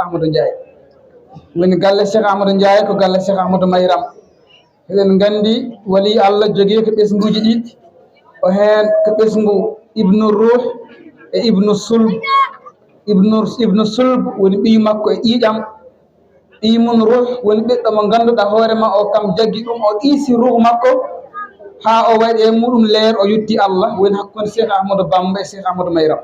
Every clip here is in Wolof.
Ahmadou Ndiaye woni galle Cheikh Ahmadou Ndiaye ko galle Cheikh Ahmadou Mayram eɗen nganndi wali Allah jogii ko ɓesnguuji ɗiɗi o heen ko ɓesngu ibnu ruh e ibnu sulb woni ɓiy makko e ƴiiƴam ɓiymum ruh woni ɓiɗɗo mo ngannduɗaa hoore ma o kam jaggi ɗum o ɗiisi ruh makko haa o waɗi e muɗum leer o yetti Allah woni hakkunde Cheikh Ahmadou Bamba e Cheikh Ahmadou Mayram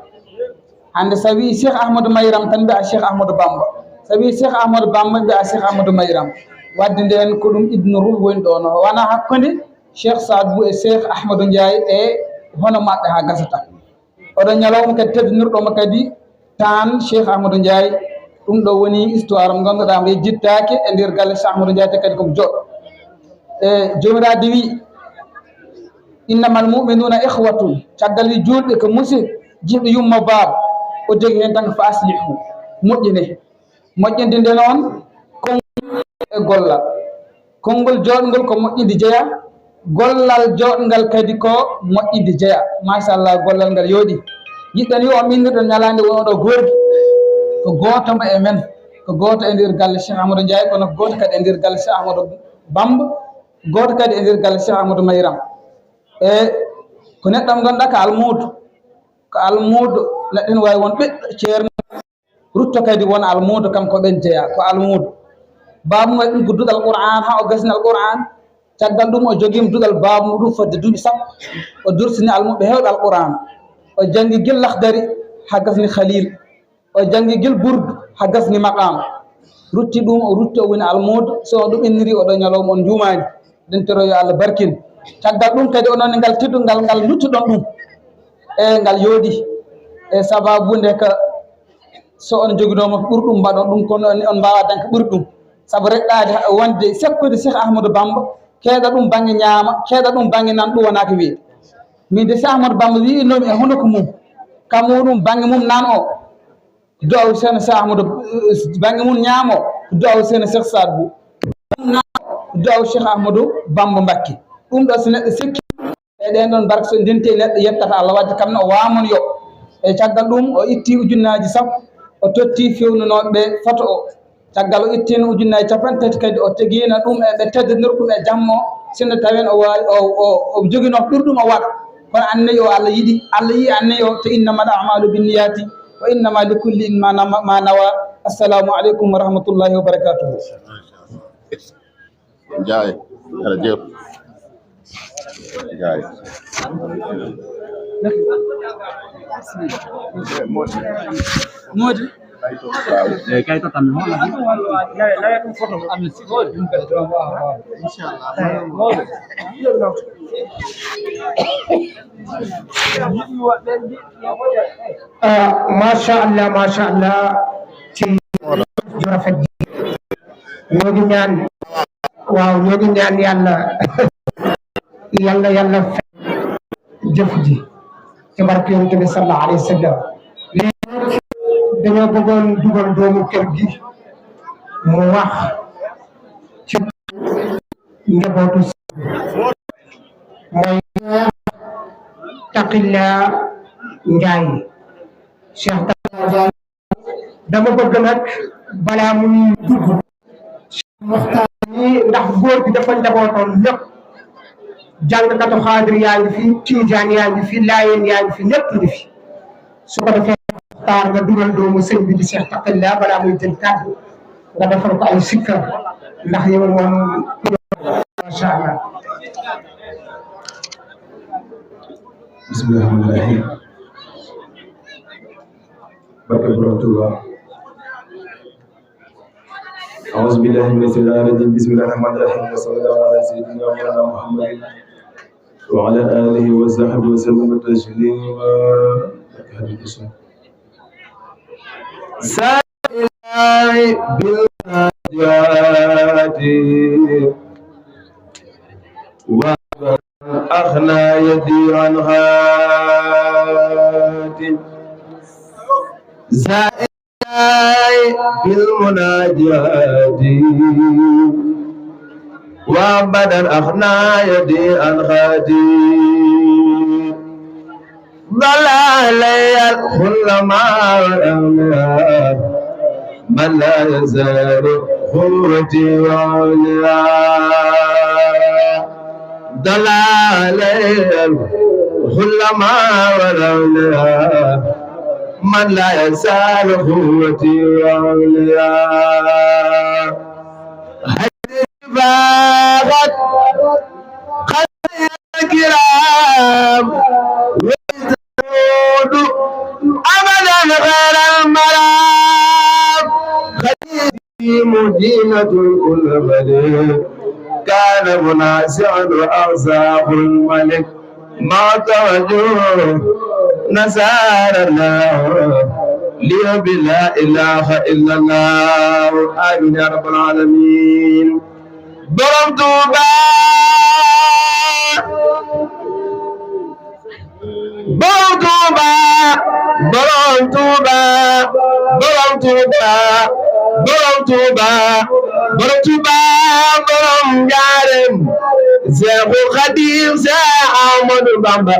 hannde so wii Cheikh Ahmadou Mayram tan mbiya Cheikh Ahmadou Bamba so wii Cheikh Ahmadou Bamba mbiya Cheikh Ahmadou Mayram wadde nden ko ɗum ibnu ruh woni ɗo no wona hakkunde Cheikh Sadbou e Cheikh Ahmadou Ndiaye e hono maɓɓe haa gasata oɗon ñalawma kadi teddinirɗoma kadi tan Cheikh Ahmadou Ndiaye ɗum ɗo woni histoire mo ngannduɗaa mo jittaake e ndeer galle Cheikh Ahmadou Ndiaye te kadi komo joɗɗo e jomiraade wi innamal muminuna ihwatun caggal wi julɓe ko musid jiɗɗo yumma baaba o jogi heen tan ko fa aslihu moƴƴine moƴƴinde nde noon konngol e gollal konngol jooɗngol ko moƴƴinde jeya gollal jooɗngal kadi ko moƴƴinde jeya machallah gollal ngal yooɗi yiɗɗen yo o minnirɗon ñalaande wonoɗo gorgi ko gootomo e men ko gooto e ndeer galle Cheikh Ahmadou Ndiaye kono gooto kadi e ndeer galle Cheikh Ahmadou Bamba gooto kadi e ndeer galle Cheikh Ahmadou Mayram e ko neɗɗo mo ngannduɗaa ko almuudo neɗɗo ene waawi won ɓiɗɗo ceerno rutto kadi won almuudo kam ko ɓen jeya ko almuudo baabum waɗi ɗum ko duɗal Qur'an haa o gasnal Qur'an caggal ɗum o jogiima duɗal baabu muɗum fodde duuɓi sappo o dursini almuɓe heewɓe alquran o janngi gil lahdari haa gasni khalil o janngi gil burdu haa gasni maqam rutti ɗum o rutti o woni almuudo so on ɗum inniri oɗo ñalawma on juumaani ɗen toro yo Allah barkin caggal ɗum kadi onon e ngal teddungal ngal luttuɗon ɗum e ngal yooɗi e sababu nde ka so on joginoma ko ɓuri ɗum mbaɗon ɗum kono on mbawa dañko ɓuri ɗum sabu reɗɗade wonde sekkude Cheikh Ahmadou Bamba keeɗa ɗum baŋnge ñaama keeɗa ɗum baŋnge nan ɗum wona ko wiide min de Cheikh Ahmadou Bamba wiinomi e hunoko mum kam muɗum baŋnge mum nan o duwaw seno Cheikh Ahmadou baŋnge mum ñaamo duwaw seno Cheikh Sadbou duwaw Cheikh Ahmadou Bamba Mbacké ɗum ɗo so neɗɗo sikki e ɗen ɗon barke so ndenti e neɗɗo yettata Allah wadde kam ne o wamon yo e caggal ɗum o itti ujunnaji sappo o totti fewnunoɓe photo o caggal o ittino ujunnaji capanɗe tati kadi o teguino ɗum e ɓe teddinir ɗum e jammo sinno tawen o wawi o jogino ɓurɗum o waɗa kono annayi o Allah yiɗi Allah yi annayi o to innamal a'malu binniyati wa innama likulli ma nawa assalamu aleykum wa rahmatullahi wa barakatuhu Ndiaye jërëjëf Ndiaye Modi kay to tan mo la laya ɗum photo amna si Modi ɗum kadi ɗon wawa inchallah Modi masha Allah ci rafet ñoo ngi ñaan waaw ñoo ngi ñaan yàlla jëf ji ci barke Yonent bi sallallahu alayhi wa sallam dañoo bëggoon dugal doomu kër gi mu wax ci njabootu mooy Taqilla Ndiaye Cheikh Taqilla dama bëgg nag balaa muy dugg waxtaan ni ndax góor gi dafa njabootoon ñëpp jàngkatu xaadir yaa ngi fi tiijaan yaa ngi fi laayeen yaa ngi fi ñëpp ngi fi su ko defee waxtaan nga dugal doomu sëñ bi di Cheikh Taqilla balaa muy jël kàddu nga defal ko ay sikkar ndax yow moom macha allah. bismillahi rahmaani rahim barke borom Tuuba أعوذ بالله من الشيطان الرجيم بسم الله الرحمن الرحيم وصلى الله على سيدنا مولانا محمد وعلى آله وصحبه وسلم تسليما سائلاي بالنجاة وأخنا يدي عن هاتي بالمناجات وابدا اخنا يدي عن خاتي ضل علي الخلما والاميات من لا يزال قوتي وعليا دلال الخلماء والأولياء من لا يزال قوتي وعليا باغت خير الكرام ويزود أبدا غير المرام خديجي مدينة كل ملك كان منازعا وأرزاق الملك ما توجه نزار الله لي بلا إله إلا الله آمين يا رب العالمين برم توبا برم توبا برم توبا برم توبا برم توبا برم توبا برم جارم زيخ الخديم زيخ أحمد بامبا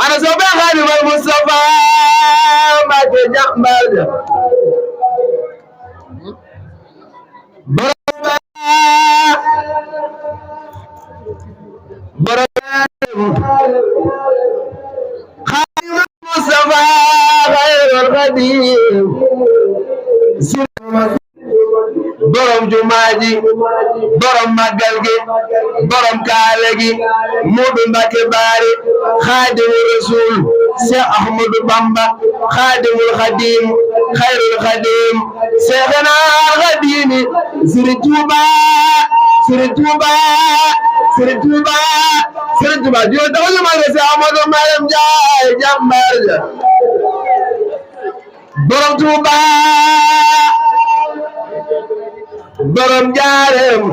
أنا سوف خادم المصطفى ما تجمل برم خادم المصطفى غير الخديم borom jumaa ji borom màggal gi borom kaale gi Moodu Mbàkke Baari xaadimu rasul Seex Ahmadu Bamba xaadimul xadim xayrul xadim seexna xadimi Sëriñ Tuuba Sëriñ Tuuba Sëriñ Tuuba Sëriñ Tuuba jo taxu ma Seex Ahmadu Maram Njaay jàmbaar ja borom Tuuba borom Njaareem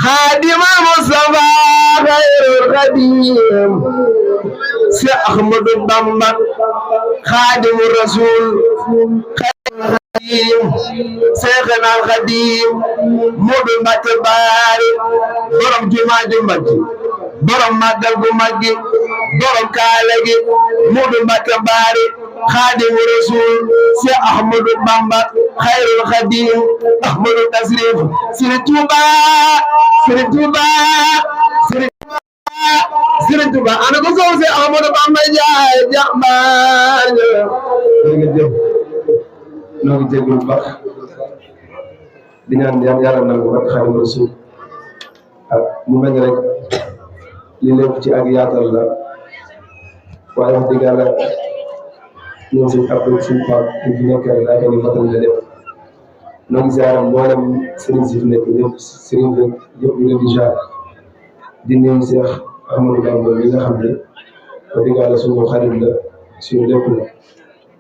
xaadimal Mustafa xayrul xadim Seex Ahmadu Bamba xaadimu rasul xayrul xadim seexna xadim Moodu Mbàkke Baari borom jumaa ju mag ji borom màggal gu mag gi borom kaale gi Moodu Mbàkke Baari xaadimu rasul Seex Ahmadu Bamba xayrul xadim Ahmadu tasrif Sëriñ Tuuba Sëriñ Tuuba Sëriñ Tuuba Sëriñ Tuuba ana ko soow Seex Ahmadu Bamba Njaay jàmbaar jërëjëf noo ngi jégalu bu baax di ñaan yàlla nangu ak xaadimu rasul ak mu mel ni rek li lépp ci ak yaatal la waaye wax dëgg yàlla ñoom suñu appel suñu paak ñu fi nekk rek daa ni matal la lépp noo ngi ziaram mboolem sëriñ si fi nekk ñëpp sëriñ bi yëpp ñu leen di ziar di nuyu Seex Ahmadu Bamba mi nga xam ne wax dëgg yàlla suñu xarit la suñu lépp la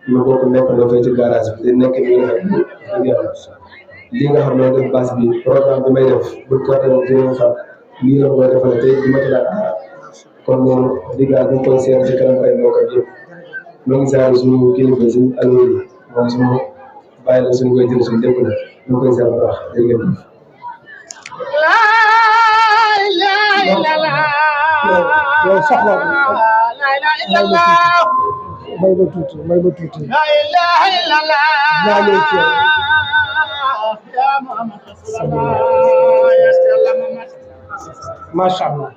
ñu bokk nekk doo fay ci garage bi di nekk nii nga xam ne dëgg yàlla li nga xam ne def base bi programme bi may def bu ko tamit dinañ xam lii la koy defal tey di ma ci laaj kon moom dëgg yàlla dañ koy seet ci kanam ay mbokk yëpp ñoo ngi ziar suñu kilifa si alwéy moom suñu bàyyi la suñu koy jël suñu lépp la ñu koy ziar bu baax jërëjëf. yow soxla may ba tuuti macha allah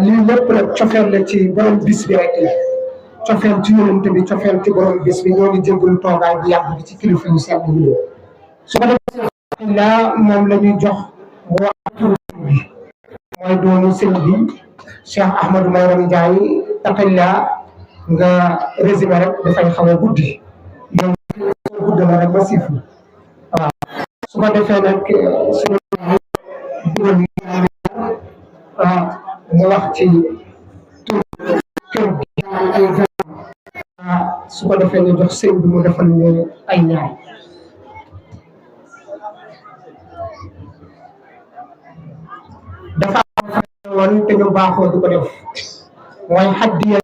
lii lépp nag cofeel la ci borom bis bi rek la cofeel ci yonent bi cofeel ci borom bis bi ñoo ngi jégalu toogaay bi yàgg bi ci kilifa yu sell yi su ko defee la moom la ñuy jox mu wax tur bi mooy doomu sëñ bi Cheikh Ahmadou Maram Ndiaye taqilla nga résumé rek dafay xaw a guddi yow gudd na rek ba siiflu waaw su ko defee nag suñu mu wax ci tur kër gi su ko defee ñu jox sëñ bi mu defal ñu ay ñaar dafa woon te ñu baaxoo di ko def mooy xaddiya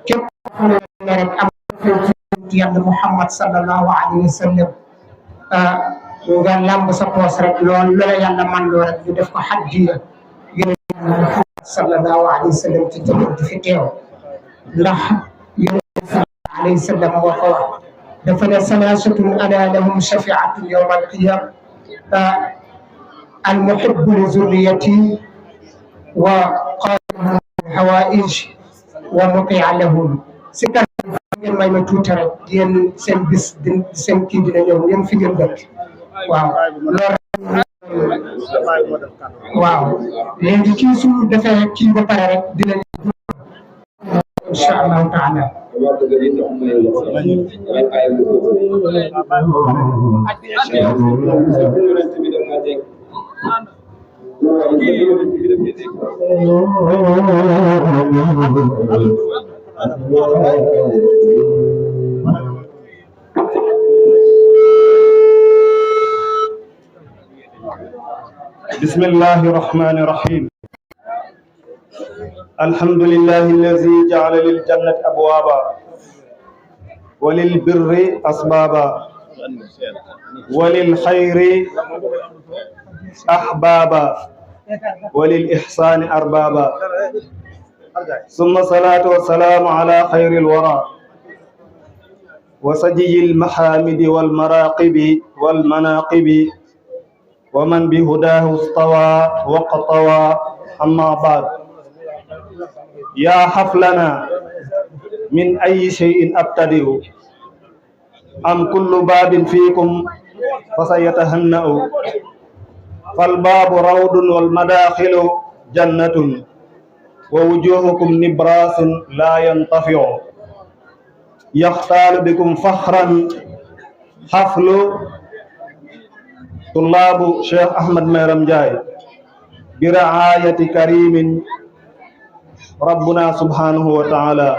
képp xam ne rek am ci yàlla Muhammad sallallahu alayhi wa sallam nga lamb sa poos rek loolu loola yàlla man loo rek ñu def ko xaddiya yonent Muhammad sallallahu alayhi wa sallam ci jamono ji fi teew ndax yonent sallallahu alayhi wa sallam moo ko wax دفن ثلاثة أنا لهم شفيعة يوم القيامة المحب لذريتي وقال الحوائج ومطيع لهم سكر ngeen may ma tuuti rek yéen seen bis seen kii dina ñëw yéen fi ngeen dëkk waaw loolu waaw léegi kii su defee kii ba pare rek dinañ insha allahu taala بسم الله الرحمن الرحيم الحمد لله الذي جعل للجنة أبوابا وللبر أسبابا وللخير أحبابا وللإحسان أربابا ثم الصلاة والسلام على خير الورى وسجي المحامد والمراقب والمناقب ومن بهداه استوى وقطوى أما بعد يا حفلنا من أي شيء أبتدئ أم كل باب فيكم فسيتهنأ فالباب روض والمداخل جنة ووجوهكم نبراس لا ينطفئ يختال بكم فخرا حفل طلاب شيخ أحمد ميرم جاي برعاية كريم ربنا سبحانه وتعالى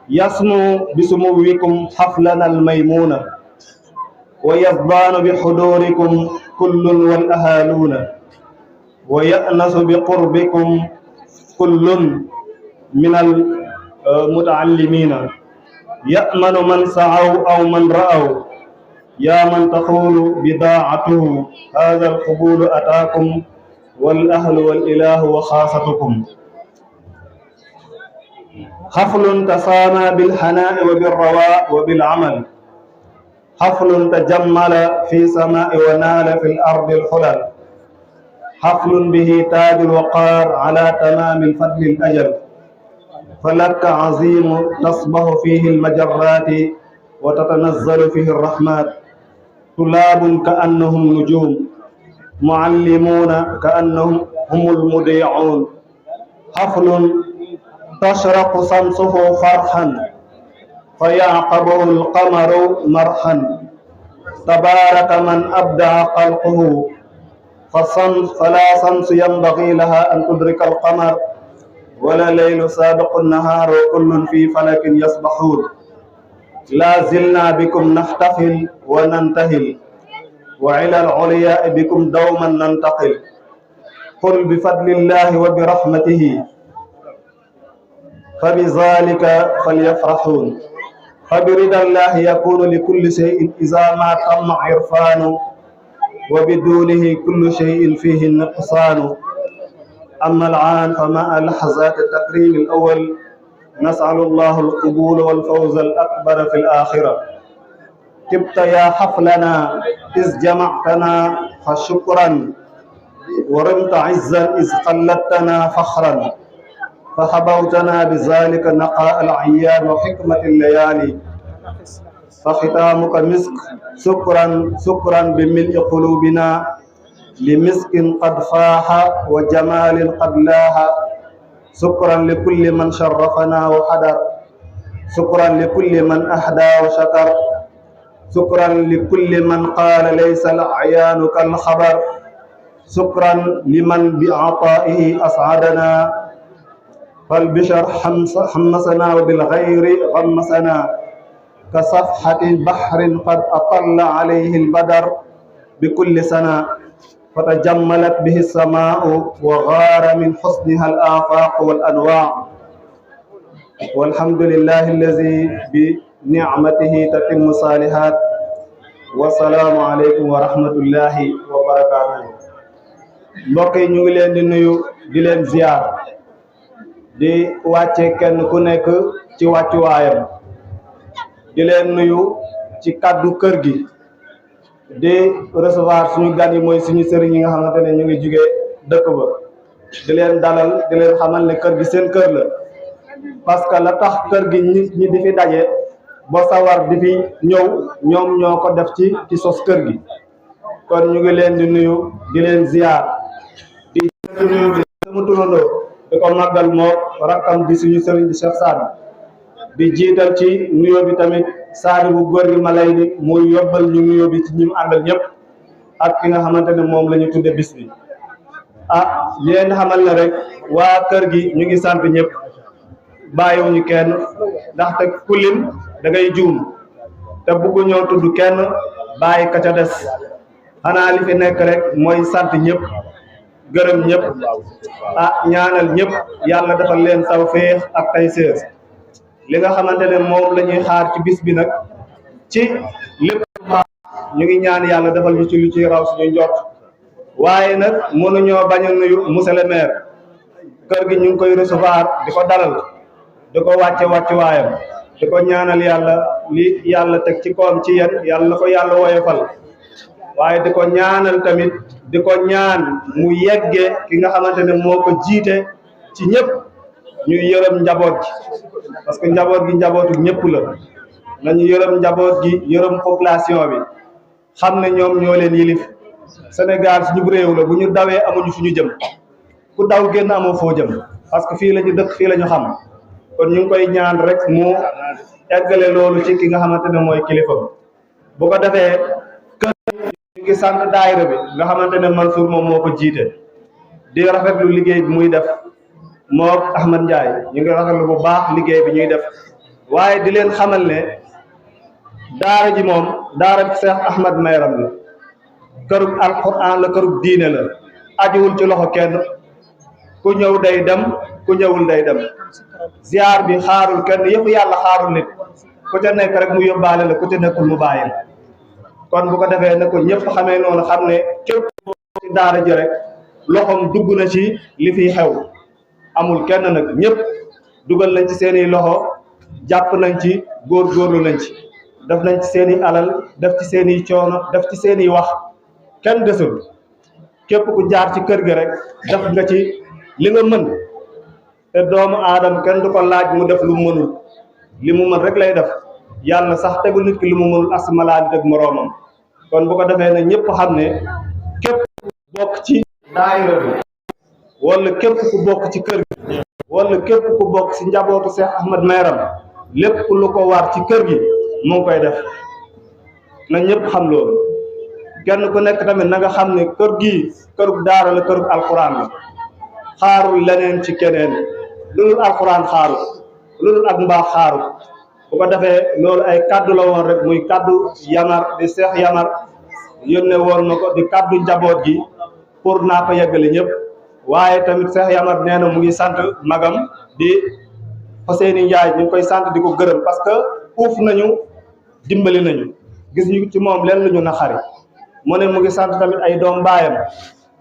يسمو بسموكم حفلنا الميمونة ويزدان بحضوركم كل والأهالون ويأنس بقربكم كل من المتعلمين يأمن من سعوا أو من رأوا يا من تقول بضاعته هذا القبول أتاكم والأهل والإله وخاصتكم حفل تسامى بالحناء وبالرواء وبالعمل حفل تجمل في سماء ونال في الأرض الحلل حفل به تاج الوقار على تمام الفضل الأجل فلك عظيم تصبح فيه المجرات وتتنزل فيه الرحمات طلاب كأنهم نجوم معلمون كأنهم هم المذيعون حفل تشرق شمسه فرحا فيعقبه القمر مرحا تبارك من أبدع خلقه فلا شمس ينبغي لها أن تدرك القمر ولا ليل سابق النهار وكل في فلك يسبحون لا زلنا بكم نحتفل وننتهل وعلى العلياء بكم دوما ننتقل قل بفضل الله وبرحمته فبذلك فليفرحون فبرضا الله يكون لكل شيء إذا ما تم عرفانه وبدونه كل شيء فيه النقصان أما الآن فمع لحظات التكريم الأول نسأل الله القبول والفوز الأكبر في الآخرة تبت يا حفلنا إذ جمعتنا فشكرا ورمت عزا إذ قلدتنا فخرا فحبوتنا بذلك نقاء العيان وحكمة الليالي فختامك مسك سكرا بملء قلوبنا لمسك قد فاح وجمال قد لاح سكرا لكل من شرفنا وحضر سكرا لكل من أهدى وشكر سكرا لكل من قال ليس الأعيان كالخبر سكرا لمن بعطائه أسعدنا فالبشر حمسنا وبالغير غمسنا كصفحة بحر قد أطل عليه البدر بكل سنة فتجملت به السماء وغار من حسنها الآفاق والأنواع والحمد لله الذي بنعمته تتم الصالحات والسلام عليكم ورحمة الله وبركاته mbokk yi ñu ngi leen di nuyu di leen ziar di wàcce kenn ku nekk ci wàccuwaayam di leen nuyu ci kaddu kër gi di recevoir suñu gan yi mooy suñu sëriñ yi nga xamante ne ñu ngi jugee dëkk ba di leen dalal di leen xamal ne kër gi seen kër la parce que la tax kër gi ñi di fi daje ba sawar di fi ñëw ñoom ñoo ko def ci sos kër gi kon ñu ngi leen di nuyu di leen ziar di nuyu bi sama turandoo di ko màggal moo rakkam di suñu sëriñ di Cheikh Saad di jiital ci nuyoo bi tamit Saadi bu góor gi ma lay di muy yóbbal ñu nuyoo bi ci ñi mu àndal ñëpp ak ki nga xamante ne moom la ñu tudde bis bi leen xamal ne rek waa kër gi ñu ngi sant ñëpp bàyyiwuñu kenn ndaxte ku lim da ngay juum te bëggu ñoo tudd kenn bàyyi ka ca des xanaa li fi nekk rek mooy sant ñëpp gërëm ñëpp ñaanal ñëpp yàlla defal leen tawfeex ak tayseer li nga xamante ne moom la ñuy xaar ci bis bi nag ci lépp ñu ngi ñaan yàlla defal ñu ci lu ci raw suñu njort waaye nag mënuñoo bañ a nuyu monsieur le maire kër gi ñu ngi koy recevoir di ko dalal di ko wàcce waayam di ko ñaanal yàlla li yàlla teg ci koom ci yéen yàlla na ko yàlla woyofal waaye di ko ñaanal tamit di ko ñaan mu yegge ki nga xamante ne moo ko jiite ci ñëpp ñu yërëm njaboot gi parce que njaboot gi njabootu ñëpp la nañu yërëm njaboot gi yërëm population bi xam ne ñoom ñoo leen yilif Sénégal suñu réew la bu ñu dawee amuñu fu ñu jëm ku daw génn amoo foo jëm parce que fii la ñu dëkk fii la ñu xam kon ñu ngi koy ñaan rek mu eggale loolu ci ki nga xamante ne mooy kilifa bu ko defee kër ñu ngi sant daayira bi nga xamante ne Mansour moom moo ko jiite di rafetlu liggéey bi muy def moo Ahmad Ndiaye ñu ngi rafetlu bu baax liggéey bi ñuy def waaye di leen xamal ne daara ji moom daara bi Cheikh Ahmad Mayram la kërug alquran la kërug diine la ajuwul ci loxo kenn ku ñëw day dem ku ñëwul day dem ziar bi xaarul kenn yëpp yàlla xaarul nit ku ca nekk rek mu yóbbaale la ku ca nekkul mu bàyyi la kon bu ko defee ne ko ñëpp xamee noonu xam ne képp ci daara ji rek loxoom dugg na ci li fiy xew amul kenn nag ñëpp dugal nañ ci seeni loxo jàpp nañ ci góorgóorlu nañ ci def nañ ci seeni alal def ci seeni coono def ci seeni wax kenn desul képp ku jaar ci kër gi rek def nga ci li nga mën te doomu aadama kenn du ko laaj mu def lu mu mënul li mu mën rek lay def yàlla sax tegul nit ki li mu mënul asmalaa di ak moroomam kon bu ko defee ne ñëpp xam ne képp ku bokk ci daayira bi wala képp ku bokk ci kër gi wala képp ku bokk ci njabootu Cheikh Ahmad Mayram lépp lu ko war ci kër gi mu ngi koy def na ñëpp xam loolu kenn ku nekk tamit na nga xam ne kër gi kërug daara la kërug alquran la xaarul leneen ci keneen lu dul alquran xaaru lu dul ak mbaax xaaru bu ko defee loolu ay kaddu la woon rek muy kaddu Yamar di Cheikh Yamar yónnee woon na ko di kaddu njaboot gi pour naa ko yeggale ñëpp waaye tamit Cheikh Yamar nee na mu ngi sant magam di Ousseynou Ndiaye ñu ngi koy sant di ko gërëm parce que uuf nañu dimbali nañu gis ñu ci moom leen lu ñu naxari mu ne mu ngi sant tamit ay doom baayam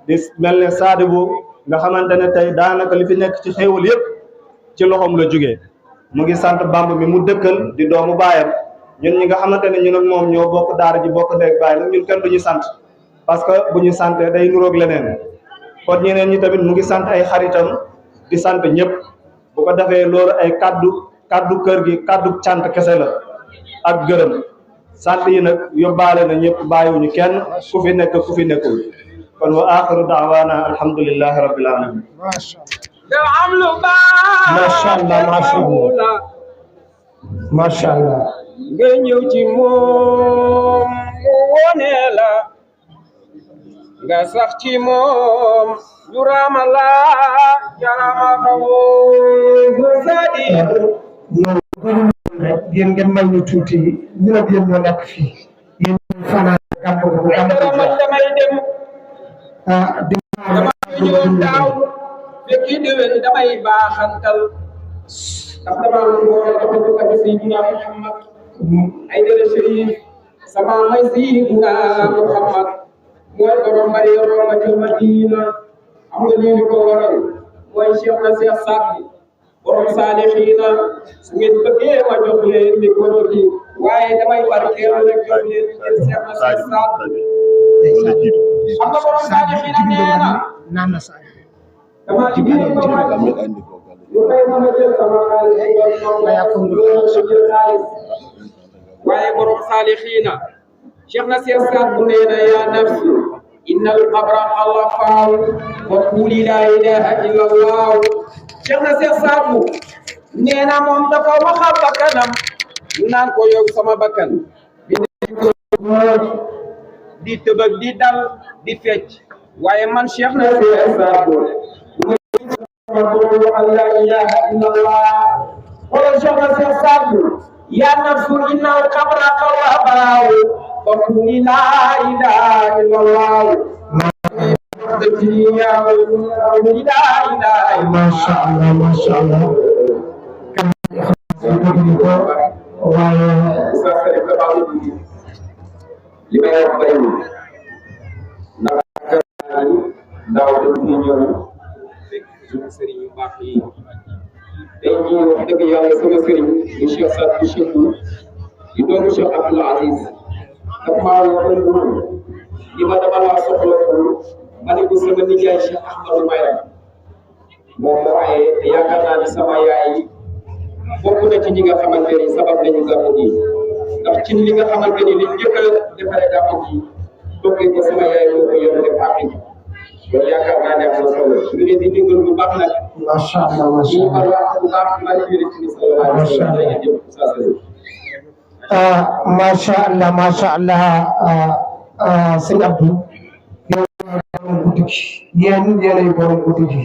di mel ne Sadibou nga xamante ne tey daanaka li fi nekk ci xéewal yëpp ci loxoom la jógee mu ngi sant Bamb mi mu dëkkal di doomu baayam ñun ñi nga xamante ne ñun ak moom ñoo bokk daara ji bokk ndeeg baay nag ñun kenn duñu sant parce que bu ñu santee day nuroog leneen kon ñeneen ñi tamit mu ngi sant ay xaritam di sant ñëpp bu ko defee loolu ay kaddu kër gi kaddu cant kese la ak gërëm sant yi nag yóbbaale na ñëpp bàyyiwuñu kenn ku fi nekk ku fi nekkul kon wa axiru daawaana alhamdulillahi rabbil alamin macha allah nga ñëw ci moom mu wone la nga sax ci moom jurama la jarama xawo sadi yéen ngeen may ñu tuuti ñu la yéen ñoo nekk fii yéen fanaan gàmmu damay dem dama ñëw daaw fekki déwén damay baaxantal ndax dama ko ak Seydina Muhammad ay dara Chérif sama may Seydina Muhammad mooy borom bari yoro ma ci Madina am nga lii ko waral mooy Cheikh na Cheikh Saad borom saalixiina su ngeen bëggee ma jox leen micro bi waaye damay barkeelu rek jox leen ngeen seet na seen saat xam nga borom saalixiina nee na dama ci biir ba ma ñu koy mën a jël sama xaalis waaye borom saalixiina Cheikh na seen saat bu nee na yaa nafsi innal qabra xalafaaw wa quli laa ilaha illa allah Cheikh na seen saat bu nee na moom dafa waxa bakkanam naan ko yow sama bakkan di tëbëg di dal di fecc waaye man Cheikh na seen saat bu la ilaha illa allah wala Cheikh na seen saat bu yaa nafsu innal qabra xalafaaw وقل لا إله إلا الله ما شاء الله ما شاء الله li ma dama laa soxla ma ne ko sama nijaay Cheikh Ahmadou Mayram moom moo aye te yaakaar naa ne sama yaay bokk na ci ñi nga xamante ni sabab nañu gàmmu gi ndax ci li nga xamante ni li njëkk a defaree gàmmu gi toppee ko sama yaay moo ko yor def àq ji loolu yaakaar naa ne am na solo ñu leen di ndigal bu baax nag macha allah macha allah bu baax maa ngi leen di sallallahu alayhi wa sallam macha allah macha allah sëñ Abdou yow borom guddi gi yéen yéenay borom guddi gi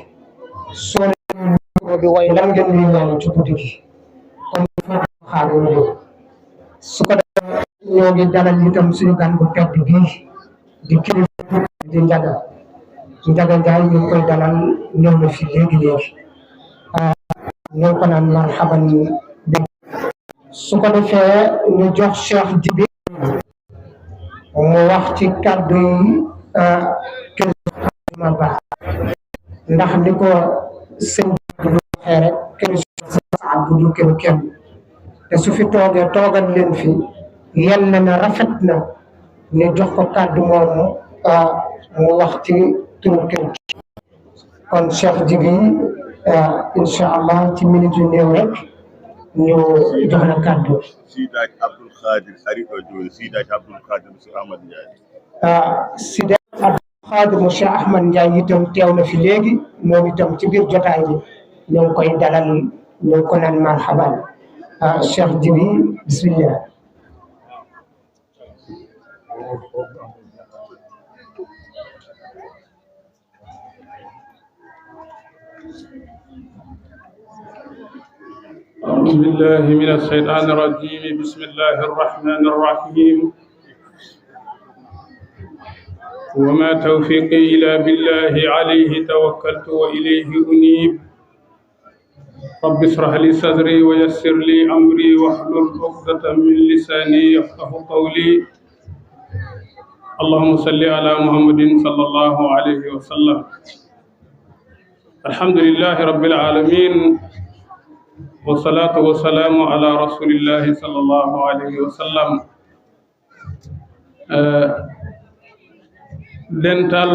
soo leen bi way lan ngeen di ñaan ci guddi gi kon xaar ñu su ko defee ñoo ngi dalal itam suñu gan bu tedd bi di kilifa di Njaga Njaay ñu koy dalal ñëw na fi léegi ñoo ko naan marhaban su ko defee ñu jox Cheikh Jibi mu wax ci kàddu yi ma baax ndax ni ko sëñ bi waxee rek kenn bu du kenn te su fi toogee toogal leen fi yell na rafet na ñu jox ko kàddu moomu mu wax ci turu kër kon Cheikh Jibi incha allah ci minute yu néew rek ñu jox la kàddu Sidaaj Abdul Khadir xarit o jooy Sidaaj Abdul Khadir monsieur Ahmad Ndiaye Sidaaj Abdul Khadir monsieur Ahmad Ndiaye itam teew na fi léegi moom itam ci biir jotaay bi ñu ngi koy dalal ñu ngi ko naan marhaban Cheikh Jibi bismillah أعوذ بالله من الشيطان الرجيم بسم الله الرحمن الرحيم وما توفيقي إلا بالله عليه توكلت وإليه أنيب رب اشرح لي صدري ويسر لي أمري واحلل عقدة من لساني يفقه قولي اللهم صل على محمد صلى الله عليه وسلم الحمد لله رب العالمين والصلاة والسلام على رسول الله صلى الله عليه وسلم dental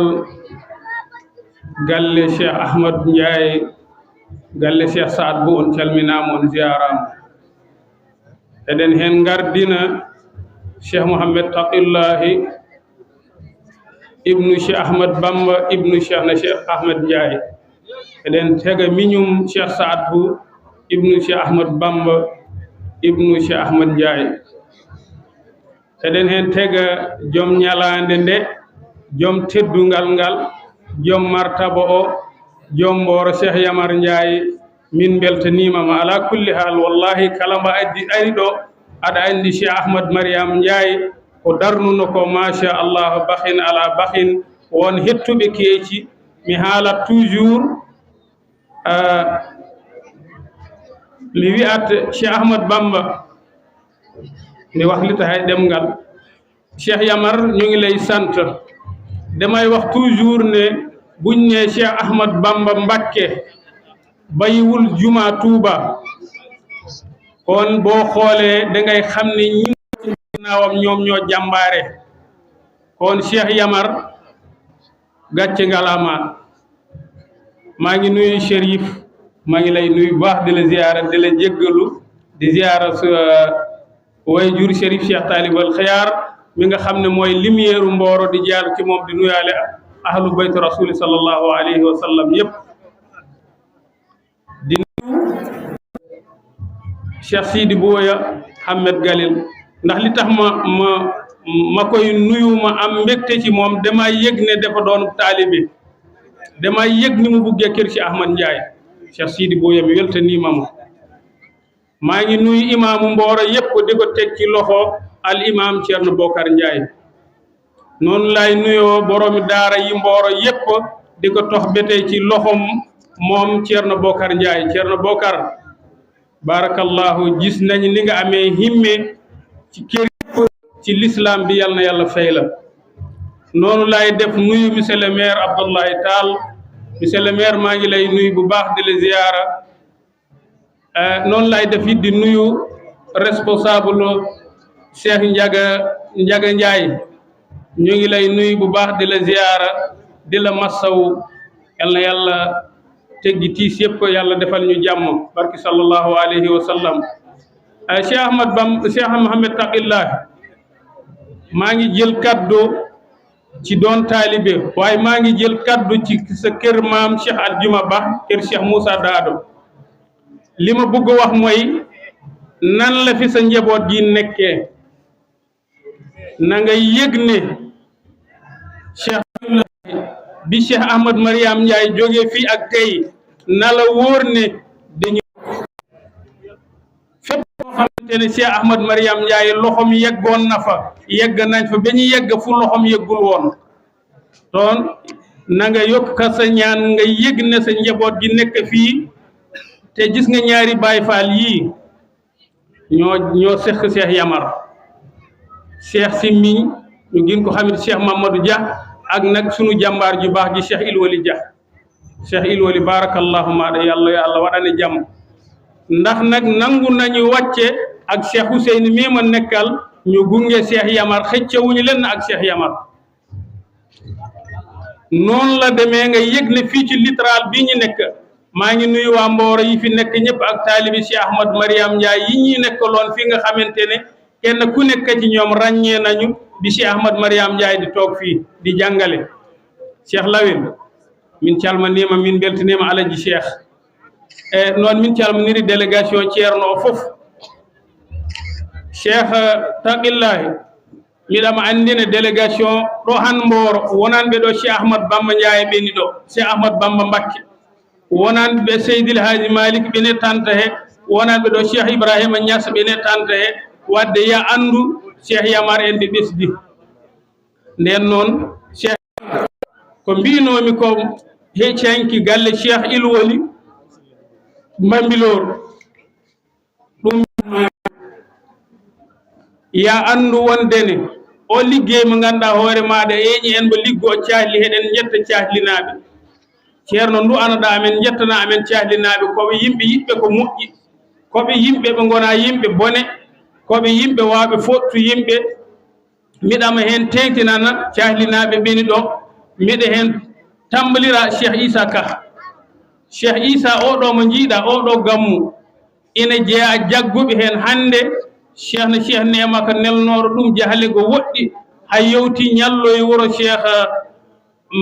galle Cheikh Ahmad Ndiaye galle Cheikh Saad Bou on calminama on ziyarama eɗen hen gardina Cheikh Mouhamed Taqillahi ibnu Cheikh Ahmad Bamba ibnu Cheikh na Cheikh Ahmad Ndiaye eɗen tega miñum Cheikh Saad Bou ibnu Cheikh Ahmad Bamba ibnu Cheikh Ahmad Ndiaye eɗen hen tega joom ñalande nde joom teddungal ngal joom martaba o joom mboro Cheikh Yamar Ndiaye min beltanimama ala kulli hal wallahi kala mbo ari ɗo aɗa andi Cheikh Ahmad Mariam Ndiaye ko darnuno ko macha Allah bahin ala bahin won hettuɓe keeci mi haalat toujours mi wi'at Cheikh Ahmad Bamba mi wahlita hay ɗemgal Cheikh Yamar ñu ngi lay sant damay wax toujours ne buñ ne Cheikh Ahmad Bamba Mbacké bayiwul juma Touba kon boo xoolee da ngay xam ne ñi ginnaawam ñoom ñoo jàmbaare kon Cheikh Yamar gàcce ngalaama maa ngi nuyu Chérif maa ngi lay nuyu baax di la ziyaara di la jéggalu di ziyaara sa waajur Chérif Cheikh Talibal Xiyaar mi nga xam ne mooy lumière Mboro di jaar ci moom di nuyaale ahlu baytu rasuli sallallahu alayhi wa sallam yépp di nuyu Cheikh Sidi Bouya Ahmed Galil ndax li tax ma koy nuyu ma am mbégte ci moom dama yëg ne dafa doon taalibe dama yëg ni mu buggee kër ci Ahmad Ndiaye Cheikh Sidi Bouya mi welta nii mama maa ngi nuyu imaamu Mboro yépp di ko teg ci loxo al imam Thierno Bokar Ndiaye noonu lay nuyoo boroomi daara yi Mboro yépp di ko tox betey ci loxom moom Thierno Bokar Ndiaye Thierno Bokar barakallahu gis nañ ni nga amee himme ci kër ci l'islam bi yal na yàlla fay la noonu lay def nuyu monsieur le maire Abdoulaye Tall monsieur le maire maa ngi lay nuyu bu baax di la ziyaara noonu lay def it di nuyu responsable Cheikh Ndiaga Ndiaye ñu ngi lay nuyu bu baax di la ziyaara di la massaw yal na yàlla teggi tiis yëpp yàlla defal ñu jàmm barki sallallahu alayhi wa sallam Cheikh Mohamed Taqillah maa ngi jël kaddu ci doon taalibe waaye maa ngi jël kaddu ci sa kër maam Cheikh Aljuma Ba kër Cheikh Moussa Dado li ma bëgg wax mooy nan la fi sa njaboot gi nekkee na nga yëg ne Cheikh bi Cheikh Ahmad Mariam Ndiaye jógee fii ak tey na la wóor ne dañu fépp koo xamante ne Cheikh Ahmad Mariam Ndiaye loxom yeggoon na fa yegg nañ fa ba ñu yegg fu loxom yeggul woon ton na nga yokk ka sa ñaan nga yëg ne sa njaboot gi nekk fii te gis nga ñaari Baay Faal yii ñoo seq Cheikh Yamar Cheikh Simmi ñu gën ko xamit Cheikh Mamadou Dia ak nag sunu jàmbaar ju baax ji Cheikh Ilwali Dia Cheikh Ilwali barakallahu ma da yàlla waɗane jàmm ndax nag nangu nañu wàcce ak Cheikh Ousseyni mii ma nekkal ñu gunge Cheikh Yamar xëccewuñu leen ak Cheikh Yamar noonu la demee nga yëg ne fii ci littoral bii ñu nekk maa ngi nuyu waa Mboro yi fi nekk ñëpp ak taalibi Cheikh Ahmad Mariam Ndiaye yi ñuy nekkaloon fi nga xamante ne kenn ku nekk ci ñoom ràññee nañu bi Cheikh Ahmad Mariam Ndiaye di toog fii di jàngale Cheikh Lawin min calmanima min beltanima alaji Cheikh noon min calmaniri délégation ceerno o fof Cheikh Taqillahi miɗama andine délégation ɗo han Mboro wonanɓe ɗo Cheikh Ahmad Bamba Ndiaye ɓeni ɗo Cheikh Ahmad Bamba Mbakke wonanɓe ɓe Seydil Haji Malik ɓene tanta he wonanɓe ɗo Cheikh Ibrahima Niass ɓene tanta he wadde ya andu Cheikh Yamar en ɓe ɓesdi nden noon Cheikh ko mbinomi ko heccanki galle Cheikh Ilwali Bambilor ɗum ya andu wondene o liggey mo ganduɗa hoore maɗa eñi en mo liggo o cahli heɗen jetta cahlinaɓe ceerno ndu anoɗa amen jettana amen cahlinaɓe koɓe yimɓe yiɓɓe ko moƴƴi koɓe yimɓe ɓe gona yimɓe bone koɓe yimɓe waɓe fottu yimɓe miɗama hen tengtinana cahlinaɓe ɓeni ɗo miɗa hen tambalira Cheikh Issa Ka Cheikh Issa oɗo mo jiiɗa oɗo gammu ina jeeya jagguɓe hen hande Cheikh Nema ko nelnoɗo ɗum jahale go woɗɗi hay yewti ñallo e wuro Cheikh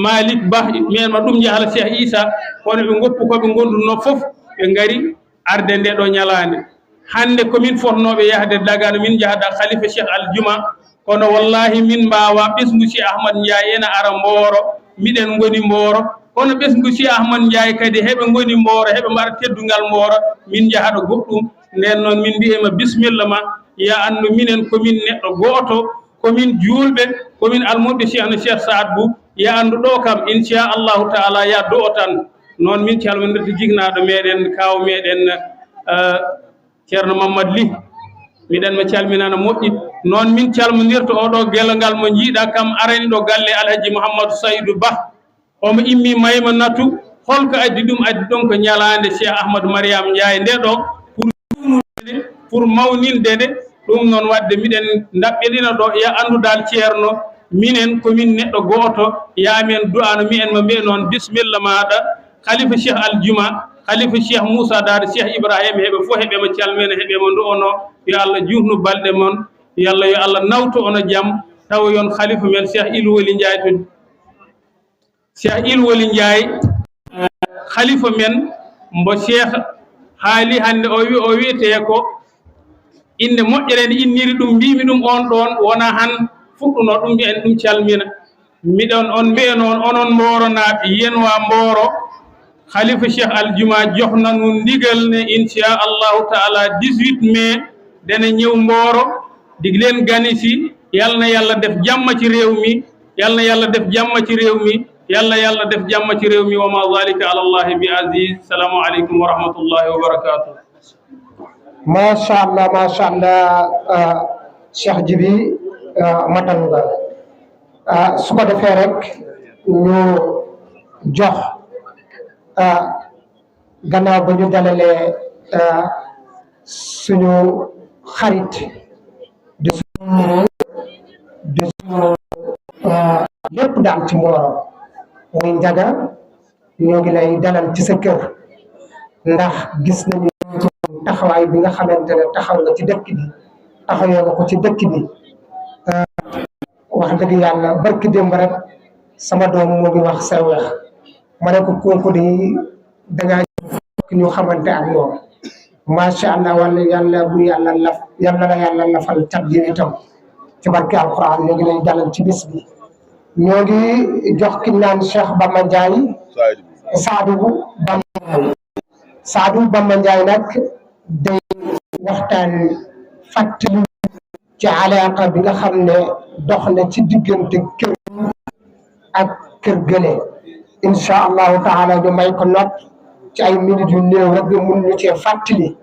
Malik Ba men ma ɗum jahala Cheikh Issa kono ɓe goppu koɓe gonduno foof ɓe gari arde nde ɗo ñalande hande komin fotnoɓe yahde Dagana min jahada Khalifa Cheikh Aljuma kono wallahi min mbawa ɓesgu Cheikh Ahmad Ndiaye ena ara Mboro miɗen goni Mboro kono ɓesgu Cheikh Ahmad Ndiaye kadi heɓe goni Mboro heɓe mbaɗa teddugal Mboro min jahaɗo goɗɗum nden noon min mbiyema bisimilla ma ya andu minen komin neɗɗo goto komin julɓe komin almuɓe Cheikh Saad Bou ya andu ɗo kam inchallahu taala ya do o tan noon min calmodirta jignaɗo meɗen kaw meɗen ceerno Mamadou Ly miɗen mo calminano moƴƴi noon min calmodirta oɗo guelgal mo jiiɗa kam arani ɗo galle Alhaji Mouhamadou Saydou Ba omo immi Mayma Natu holko addi ɗum ko ñalande Cheikh Ahmadou Mariama Ndiaye nde ɗo pour mawninde nde ɗum noon wadde miɗen daɓɓiɗina ɗo ya andudal ceerno minen komin neɗɗo goto yamen du'ano mi en mo mbiye noon bisimilla maɗa khalifa Cheikh Aljuma khalifa Cheikh Moussa Dade Cheikh Ibrahima heɓe fof heɓemo calmina heɓemo ndu'ono yo Allah juutnu balɗe mon yo Allah nawtu ono jaam taw yon khalifa men Cheikh Ilwoli Ndiaye to Cheikh Ilwoli Ndiaye khalifa men mbo Cheikh haali hande o wiyete ko inde moƴƴere nde inniri ɗum mbimi ɗum on ɗon wona han fuɗɗuno ɗum mbiyen ɗum calmina miɗon on mbiye noon onon Mboro naaɓe yenwa Mboro khalifa Cheikh Aljuma joxnanu ndigal ne inchallahu taala 18 mai dene ñëw Mboro digleen ganisi yalna yàlla def jàmm ci réew mi yalna yàlla def jàmm ci réew mi yàlla def jàmm ci réew mi wa ma zalika ala allahi bi aziz salaamu aleykum wa rahmatullahi wa barakatuh macha allah Cheikh Djibi matal nga su ko defee rek ñu jox gannaaw ba ñu dalalee suñu xarit di suñu lépp daal ci Mboro muy Njaga ñoo ngi lay dalal ci sa kër ndax gis nañu taxawaay bi nga xamante ne taxaw nga ci dëkk bi taxawee nga ko ci dëkk bi wax dëgg yàlla barki démb rek sama doom moo ngi wax sa weex ma ne ko kooku di dangaa ñu xamante ak moom macha allah wala yàlla bu yàlla laf yàlla la yàlla lafal cat yi itam ci barke alquran ñoo ngi lay dalal ci bis bi ñoo ngi jox ki naan Cheikh Bamba Ndiaye Sadou Bamba Ndiaye nag day waxtaan fàttali ci alaaka bi nga xam ne dox na ci diggante kër ak kër gële incha allahu taala ñu may ko nopp ci ay minutes yu néew rek mun ñu cee fàttali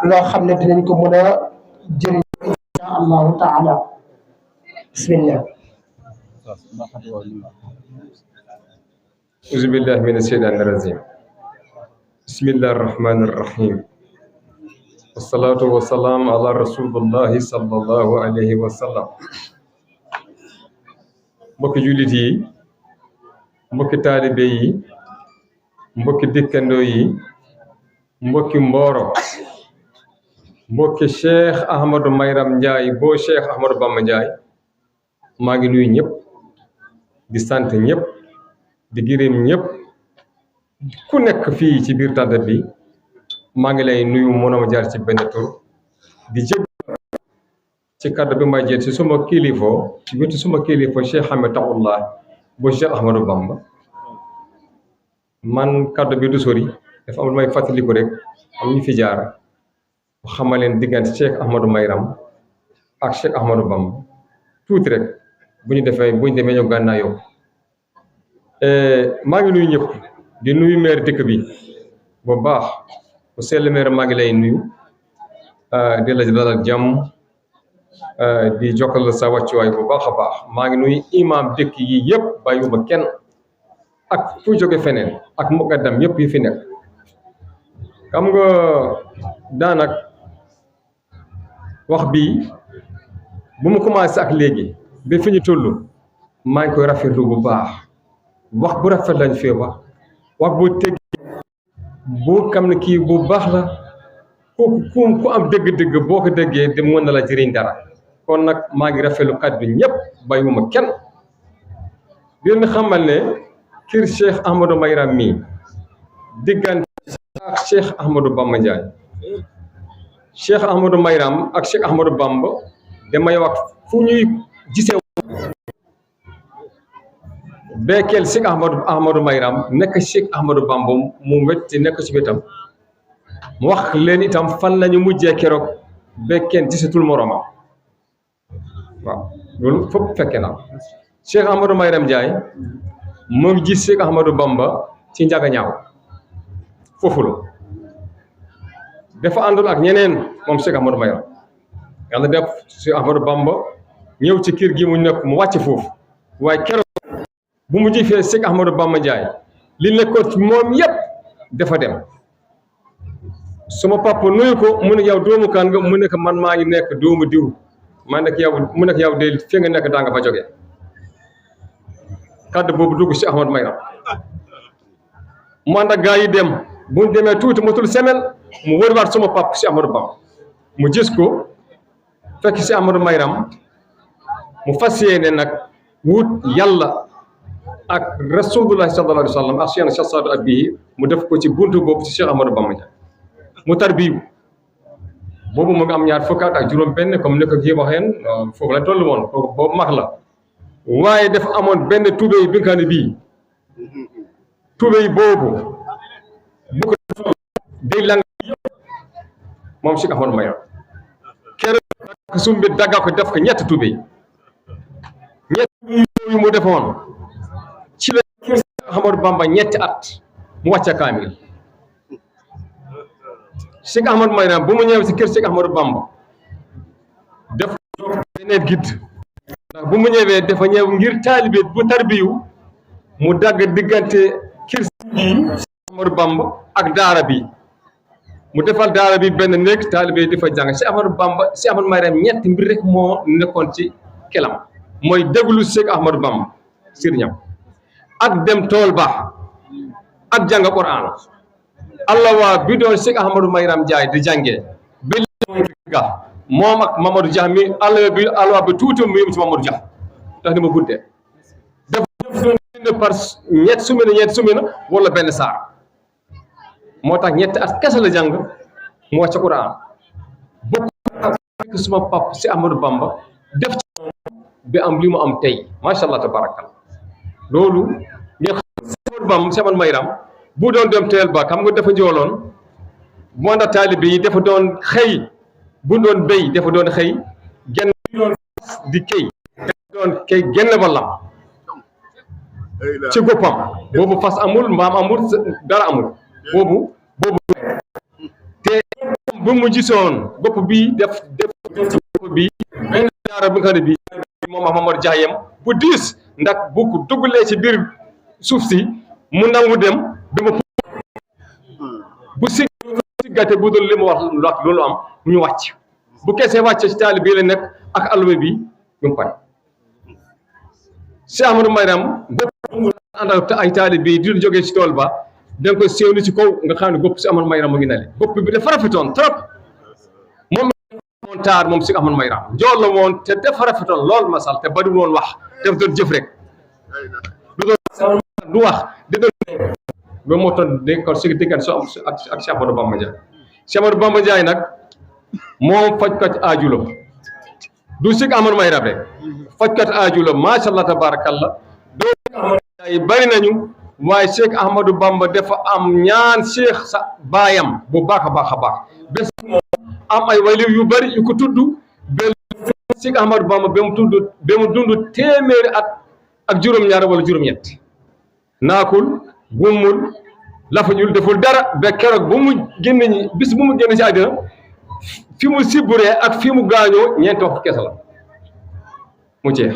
loo xam ne dinañ ko mën a jëriñ incha allahu taala bismillah auzu billahi mina shaytaani rajim bismillahi rahmani rahim wasalaatu wasalaam ala rasulillahi sallallahu alayhi wa sallam mbokki jullit yi mbokki taalibe yi mbokki dëkkandoo yi mbokki Mboro mbokki Cheikh Ahmadou Mayram Ndiaye boo Cheikh Ahmadou Bamba Ndiaye maa ngi nuyu ñëpp di sant ñëpp di gërëm ñëpp ku nekk fii ci biir tànt bi maa ngi lay nuyu mënoma jaar ci benn tur di jëg ci kàddu bi may jël ci suma kilifa ci wetu suma kilifa Cheikh Hamidullah boo Cheikh Ahmadou Bamba man kàddu bi du sori dafa am lu may fàttaliku rek am ñu fi jaar xamal leen diggante Cheikh Ahmadou Mayram ak Cheikh Ahmadou Bamba tuuti rek bu ñu demee ñëw gànnaayoo maa ngi nuyu ñëpp di nuyu maire dëkk bi bu baax bu sell maire maa ngi lay nuyu di la dalal jàmm di jokkal sa wàccuwaay bu baax a baax maa ngi nuyu imam dëkk yi yëpp bàyyiwuma kenn ak fu jóge feneen ak muqaddam yëpp yi fi nekk xam nga daanak wax bi bu mu commencé ak léegi ba fi ñu toll maa ngi koy rafetlu bu baax wax bu rafet lañ fee wax bu teg bu xam ne kii bu baax la ku am dëgg-dëgg boo ko déggee de mën na la jëriñ dara kon nag maa ngi rafetlu kàddu ñëpp bàyyiwuma kenn di leen xamal ne kër Cheikh Ahmadou Mayram mii diggante ak Cheikh Ahmadou Bamba Ndiaye Cheikh Ahmadou Mayram ak Cheikh Ahmadou Bamba damay wax fu ñuy gisee beekeel Cheikh Ahmadou Mayram nekk Cheikh Ahmadou Bamba mu wetti nekk ci wetam mu wax leen itam fan lañu mujjee keroog beekeen gisatul moromam waaw loolu fopp fekke na Cheikh Ahmadou Mayram Ndiaye mu ngi gis Cheikh Ahmadou Bamba ci njaga ñaaw foofu la dafa àndul ak ñeneen moom Cheikh Ahmadou Mayram yàlla def Cheikh Ahmadou Bamba ñëw ci kër gi mu nekk mu wàcc foofu waaye keroog bu mu jëfee Cheikh Ahmadou Bamba Ndiaye li nekkoon ci moom yëpp dafa dem suma papa nuyu ko mu ne yow doomu kan nga mu ne ko man maa ngi nekk doomu diw man nekk yow mu nekk yow de fi nga nekk daa nga fa jógee kaddu boobu dugg si Ahmad Mayram mu ànd ak gaa yi dem bu ñu demee tuuti matul semaine mu wërwaat suma papa si Ahmadou Bamba mu gis ko fekk si Ahmadou Mayram mu fas yéene nag wut yàlla ak rasulullah sallallahu alayhi wa sallam ak Cheikh Cheikh Saadu Abihi mu def ko ci buntu boobu ci Cheikh Ahmadou Bamba mu tarbiyu boobu mu ngi am ñaar fukki at ak juróom-benn comme ni ko kii waxeen foofu la toll woon boobu mag la waaye dafa amoon benn tubéy bi nga xam ne bii tubéy boobu bu ko day lang moom Cheikh Ahmadou Mayram keroog sumbi dagga ko def ko ñetti tubéy yooyu mu defoon ci la Cheikh Ahmadou Bamba ñetti at mu wàcce kaamil Cheikh Ahmadou Mayram bu mu ñëwee si kër Cheikh Ahmadou Bamba def beneen gidd ndax bu mu ñëwee dafa ñëw ngir taalibe bu tarbiyu mu dagg diggante kër Cheikh Ahmadou Bamba ak daara bi mu defal daara bi benn néeg taalibe di fa jàng Cheikh Ahmadou Bamba Cheikh Ahmadou Mayram ñetti mbir rek moo nekkoon ci kelam mooy déglu Cheikh Ahmadou Bamba sëriñam ak dem tool ba ak jàng Qur'an Allah waa bi doon Cheikh Ahmadou Mayram Ndiaye di jàngee ba léegi moom ak Mamadou Dia mi Allah bi tuuti mu yëm ci Mamadou Dia tax ni ma guddee def par ñett semaine wala benn saar moo tax ñetti at kese la jàng mu wàcc Qur'an bokk ak suma pap si Ahmadou Bamba def ci bi am li mu am tey macha allah tabarakallah loolu ngeen xam Ahmadou Bamba si Ahmadou Mayram bu doon dem teel ba xam nga dafa njooloon moo na taalibe yi dafa doon xëy bu doon béy dafa doon xëy genn di këy dafa doon këy genn wallam ci boppam boobu fas amul mbaam amul dara amul boobu te bu mu gisoon bopp bi def ci bopp bi benn daara bi nga xam ne bi moom Mamadou Diayem bu diis ndax bu ko duggalee ci biir suuf si mu nangu dem dama bu siggate bu doon li mu wax loolu am ñu wàcc bu kesee wàcc ci taali bii la nekk ak alluwa bi ñu pare Cheikh Ahmadou Mayram bopp ànd ak ay taali bii di jógee ci tool ba danga koy séewni ci kaw nga xam ne bopp Cheikh Ahmadou Mayram mu ngi nale bopp bi dafa rafetoon trop moom moon taar moom Cheikh Ahmadou Mayram njool la woon te dafa rafetoon lool masal te bari woon wax def doon jëf rek du wax di doon loolu moo tax dégg kon si diggante soo am ak Cheikh Ahmadou Bamba Ndiaye Cheikh Ahmadou Bamba Ndiaye nag moom fajkat aaju la du Cheikh Ahmadou Mayram rek fajkat aaju la macha allah tabarakallah doo Ahmadou Ndiaye bari nañu waaye Cheikh Ahmadou Bamba dafa am ñaan Cheikh sa baayam bu baax a baax a baax bés am ay waliw yu bari yu ko tudd benn Cheikh Ahmadou Bamba ba mu dund téeméeri at ak juróom-ñaar wala juróom-ñett naakul gummul lafañul deful dara ba keroog bu mu génne ñi bis bu mu génne ci àddina fi mu sibburee ak fi mu gaañoo ñeenti waxtu kese la mu jeex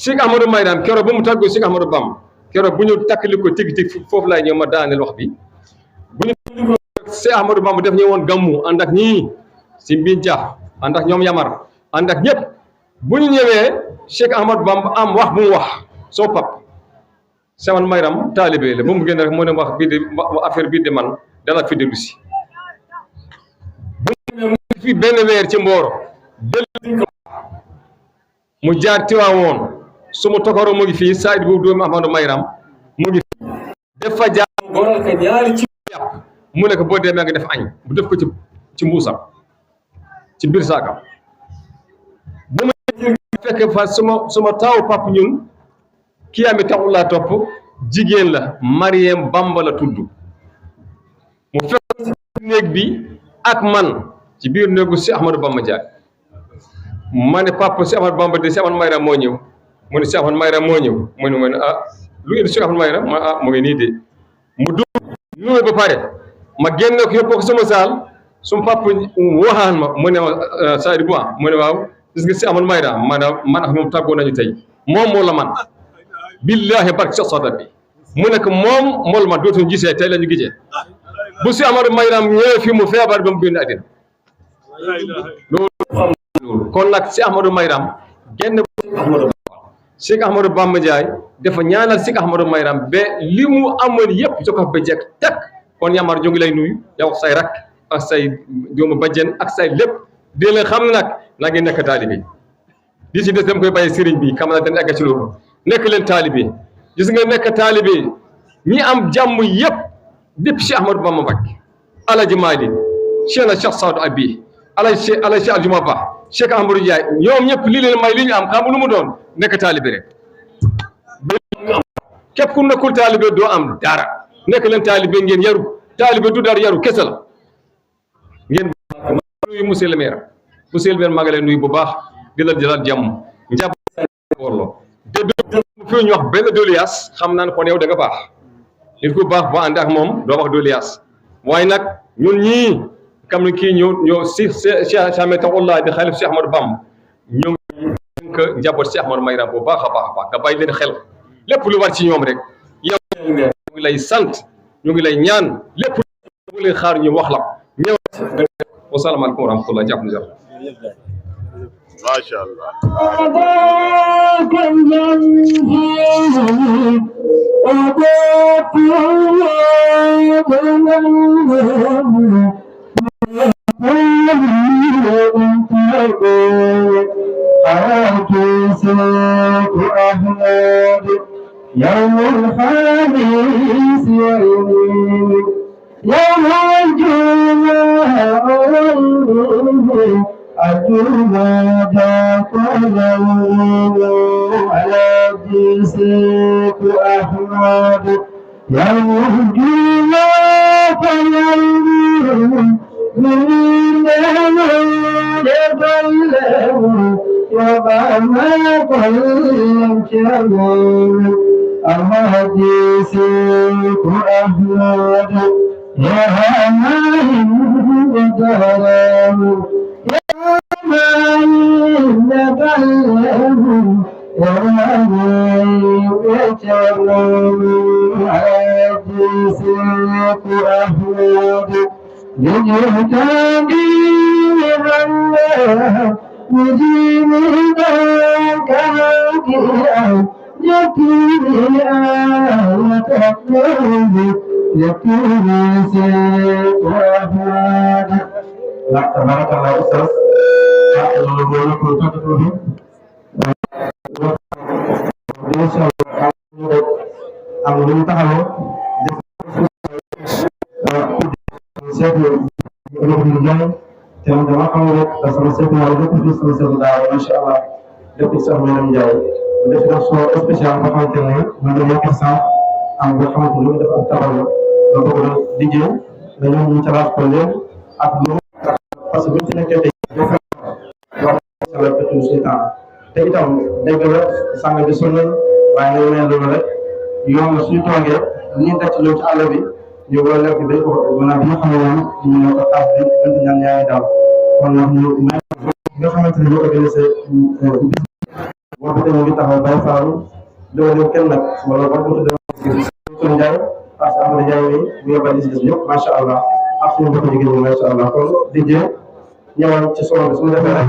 Cheikh Ahmadou Mayram keroog bu mu tàggoo Cheikh Ahmadou Bamba keroog bu ñu takkali ko tig foofu laay ñëw ma daaneel wax bi bu ñu Cheikh Ahmadou Bamba def ñëwoon gàmmu ànd ak ñii si Mbine Dia ànd ak ñoom Yamar ànd ak ñëpp bu ñu ñëwee Cheikh Ahmadou Bamba am wax bu mu wax soo pap Cheikh Ahmadou Mayram taalibe la bu mu génn rek mu ne wax bii de affaire bii de man dana fi dellu si bu mu fi benn weer ci Mboro mu jaar Tiwaawoon suma tokoro mu ngi fii Saïd bu doomu Ahmadou Mayram mu ngi fi dafa jaar goral ka ñaari ci yàpp mu ne ko boo demee nga def añ bu def ko ci mbuusam ci biir saakam bu ma fekk fa suma taawu pap ñun kii ami taxul laa topp jigéen la Mariem Bamba la tudd mu fekk ci néeg bi ak man ci biir néegu si Ahmadou Bamba Ndiaye ma ne papa si Ahmadou Bamba de si Ahmadou Mayram moo ñëw mu ne si Ahmadou Mayram moo ñëw mu ne ah lu indi si Ahmadou Mayram ma ah mu ngi nii de mu dugg nuyu ba pare ma génne ko yóbbu ko sama saal suma papa waxaan ma mu ne ma Saïd bu mu ne waaw gis nga si Ahmadou Mayram man ak moom tàggoo nañu tey moom moo la man billahi barke Cheikh Sada bi mu nekk moom mool ma dootuñu gisee tey la ñu gisee bu si Amadou Mayram ñëwee fi mu feebar ba mu génn àddina loolu kon nag si Amadou Mayram genn Cheikh Ahmadou Bamba Ndiaye dafa ñaanal Cheikh Ahmadou Mayram ba li mu amoon yëpp su ko ba jekk teg kon Yamar ñu ngi lay nuyu yow say rak ak say doomu bajjen ak say lépp di leen xam ne nag na ngeen nekk taalibe di si des dem koy bàyyi sëriñ bi xam naa dañ egg ci loolu nekk leen taalibe gis nga nekk taalibe ñi am jàmm yëpp depuis Cheikh Ahmadou Bamba Mbacké Alaji Mali Cheikh na Cheikh Saadou Abi Alaji Aljuma Ba Cheikh Ahmadou Ndiaye ñoom ñëpp li leen may li ñu am xam lu mu doon nekk taalibe rek képp ku nekkul taalibe doo am dara nekk leen taalibe ngeen yaru taalibe du dara yaru kese la ngeen nuyu monsieur le maire maa ngi lay nuyu bu baax di la jëlaat jàmm njàpp warlo te fi ñu wax benn dolias xam naa ne kon yow da nga baax nit ku baax ba ànd ak moom doo wax dolias waaye nag ñun ñii kam ne kii ñoo si Cheikh Ahmadou di xalif Cheikh Ahmadou Bamba ñoo ngi ko njaboot Cheikh Ahmadou Mayram bu baax a baax nga bàyyi leen xel lépp lu war ci ñoom rek yow ñu ngi lay sant ñu ngi lay ñaan lépp lu leen xaar ñu wax la ñëw wasalaamaaleykum wa rahmatulah jàpp na Masha Allah. يوم الخميس يوم الجمعة الجمعة على جسيك أحمد يوم الجمعة من يوم كل شمال أحاديثك أحمد يا همان الدرام يا همان الدرام يا همان الدرام أحاديثك أحمد لجهتني الله مجيب ذاك هادئا يكفي آية القلب يكفي سيف أحمد. لا تبارك الله أستاذ. لا تقولوا كنت تقولون. إن شاء الله أمرنا تعالى. teman-teman kamu sama saya keluarga terus sebentar Masya Allah depuis sama Mayram Ndiaye def na so spécial boo xamante ne man dama persan am boo xamante ne dafa am tabal la bëgg na DJ dañoo ñu ci laaj ko leen ak lu parce que bu ci nekkee tey dafa wax sala fetu seytaan te itam dégg la sang bi sonal waaye ñu ne loolu rek yoon la suñu toogee ñu daj ci ci àll bi ñu wala lekk day ko wala bi nga xam ne ñu ne ko tax di dañ ñaan ñaari daal kon nag ñu nga xamante ne ñu organisé boo ko demee ngi taxaw bay faaru doo dem kenn nag wala ba ko tuddee suñu Ndiaye parce que Amadou Ndiaye nii bu yóbbal ci des yëpp macha allah ak suñu mbokk jigéen ñi macha allah kon di jee ñëwal ci solo bi suñu defee rek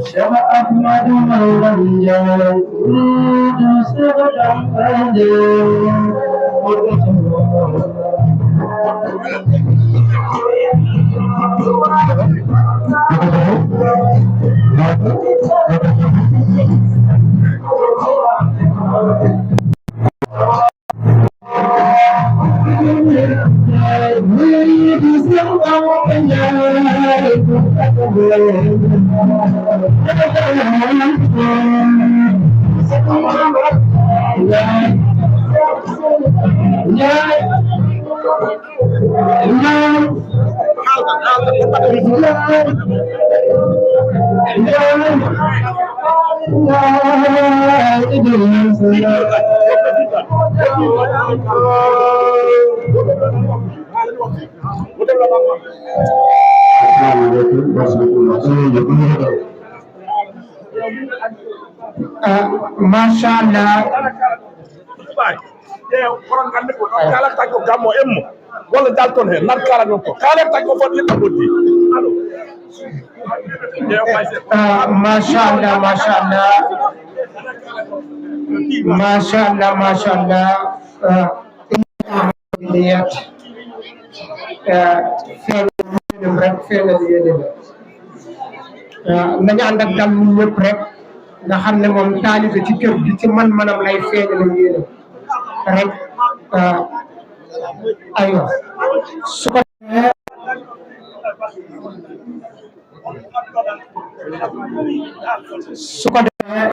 Cheikh Ahmadou Mayram Ndiaye du sëgam ande masha Allah koron gande ko kala taggo gammo emmo walla dalton hen nar kala non ko kala taggo fon yimɓe boddi masha Allah niyat feeñal rek feeñal yéene la nañu ànd ak dal ñun ñëpp rek nga xam ne moom taalibe ci kër gi ci man-manam lay feeñal yéene rek aywa su ko defee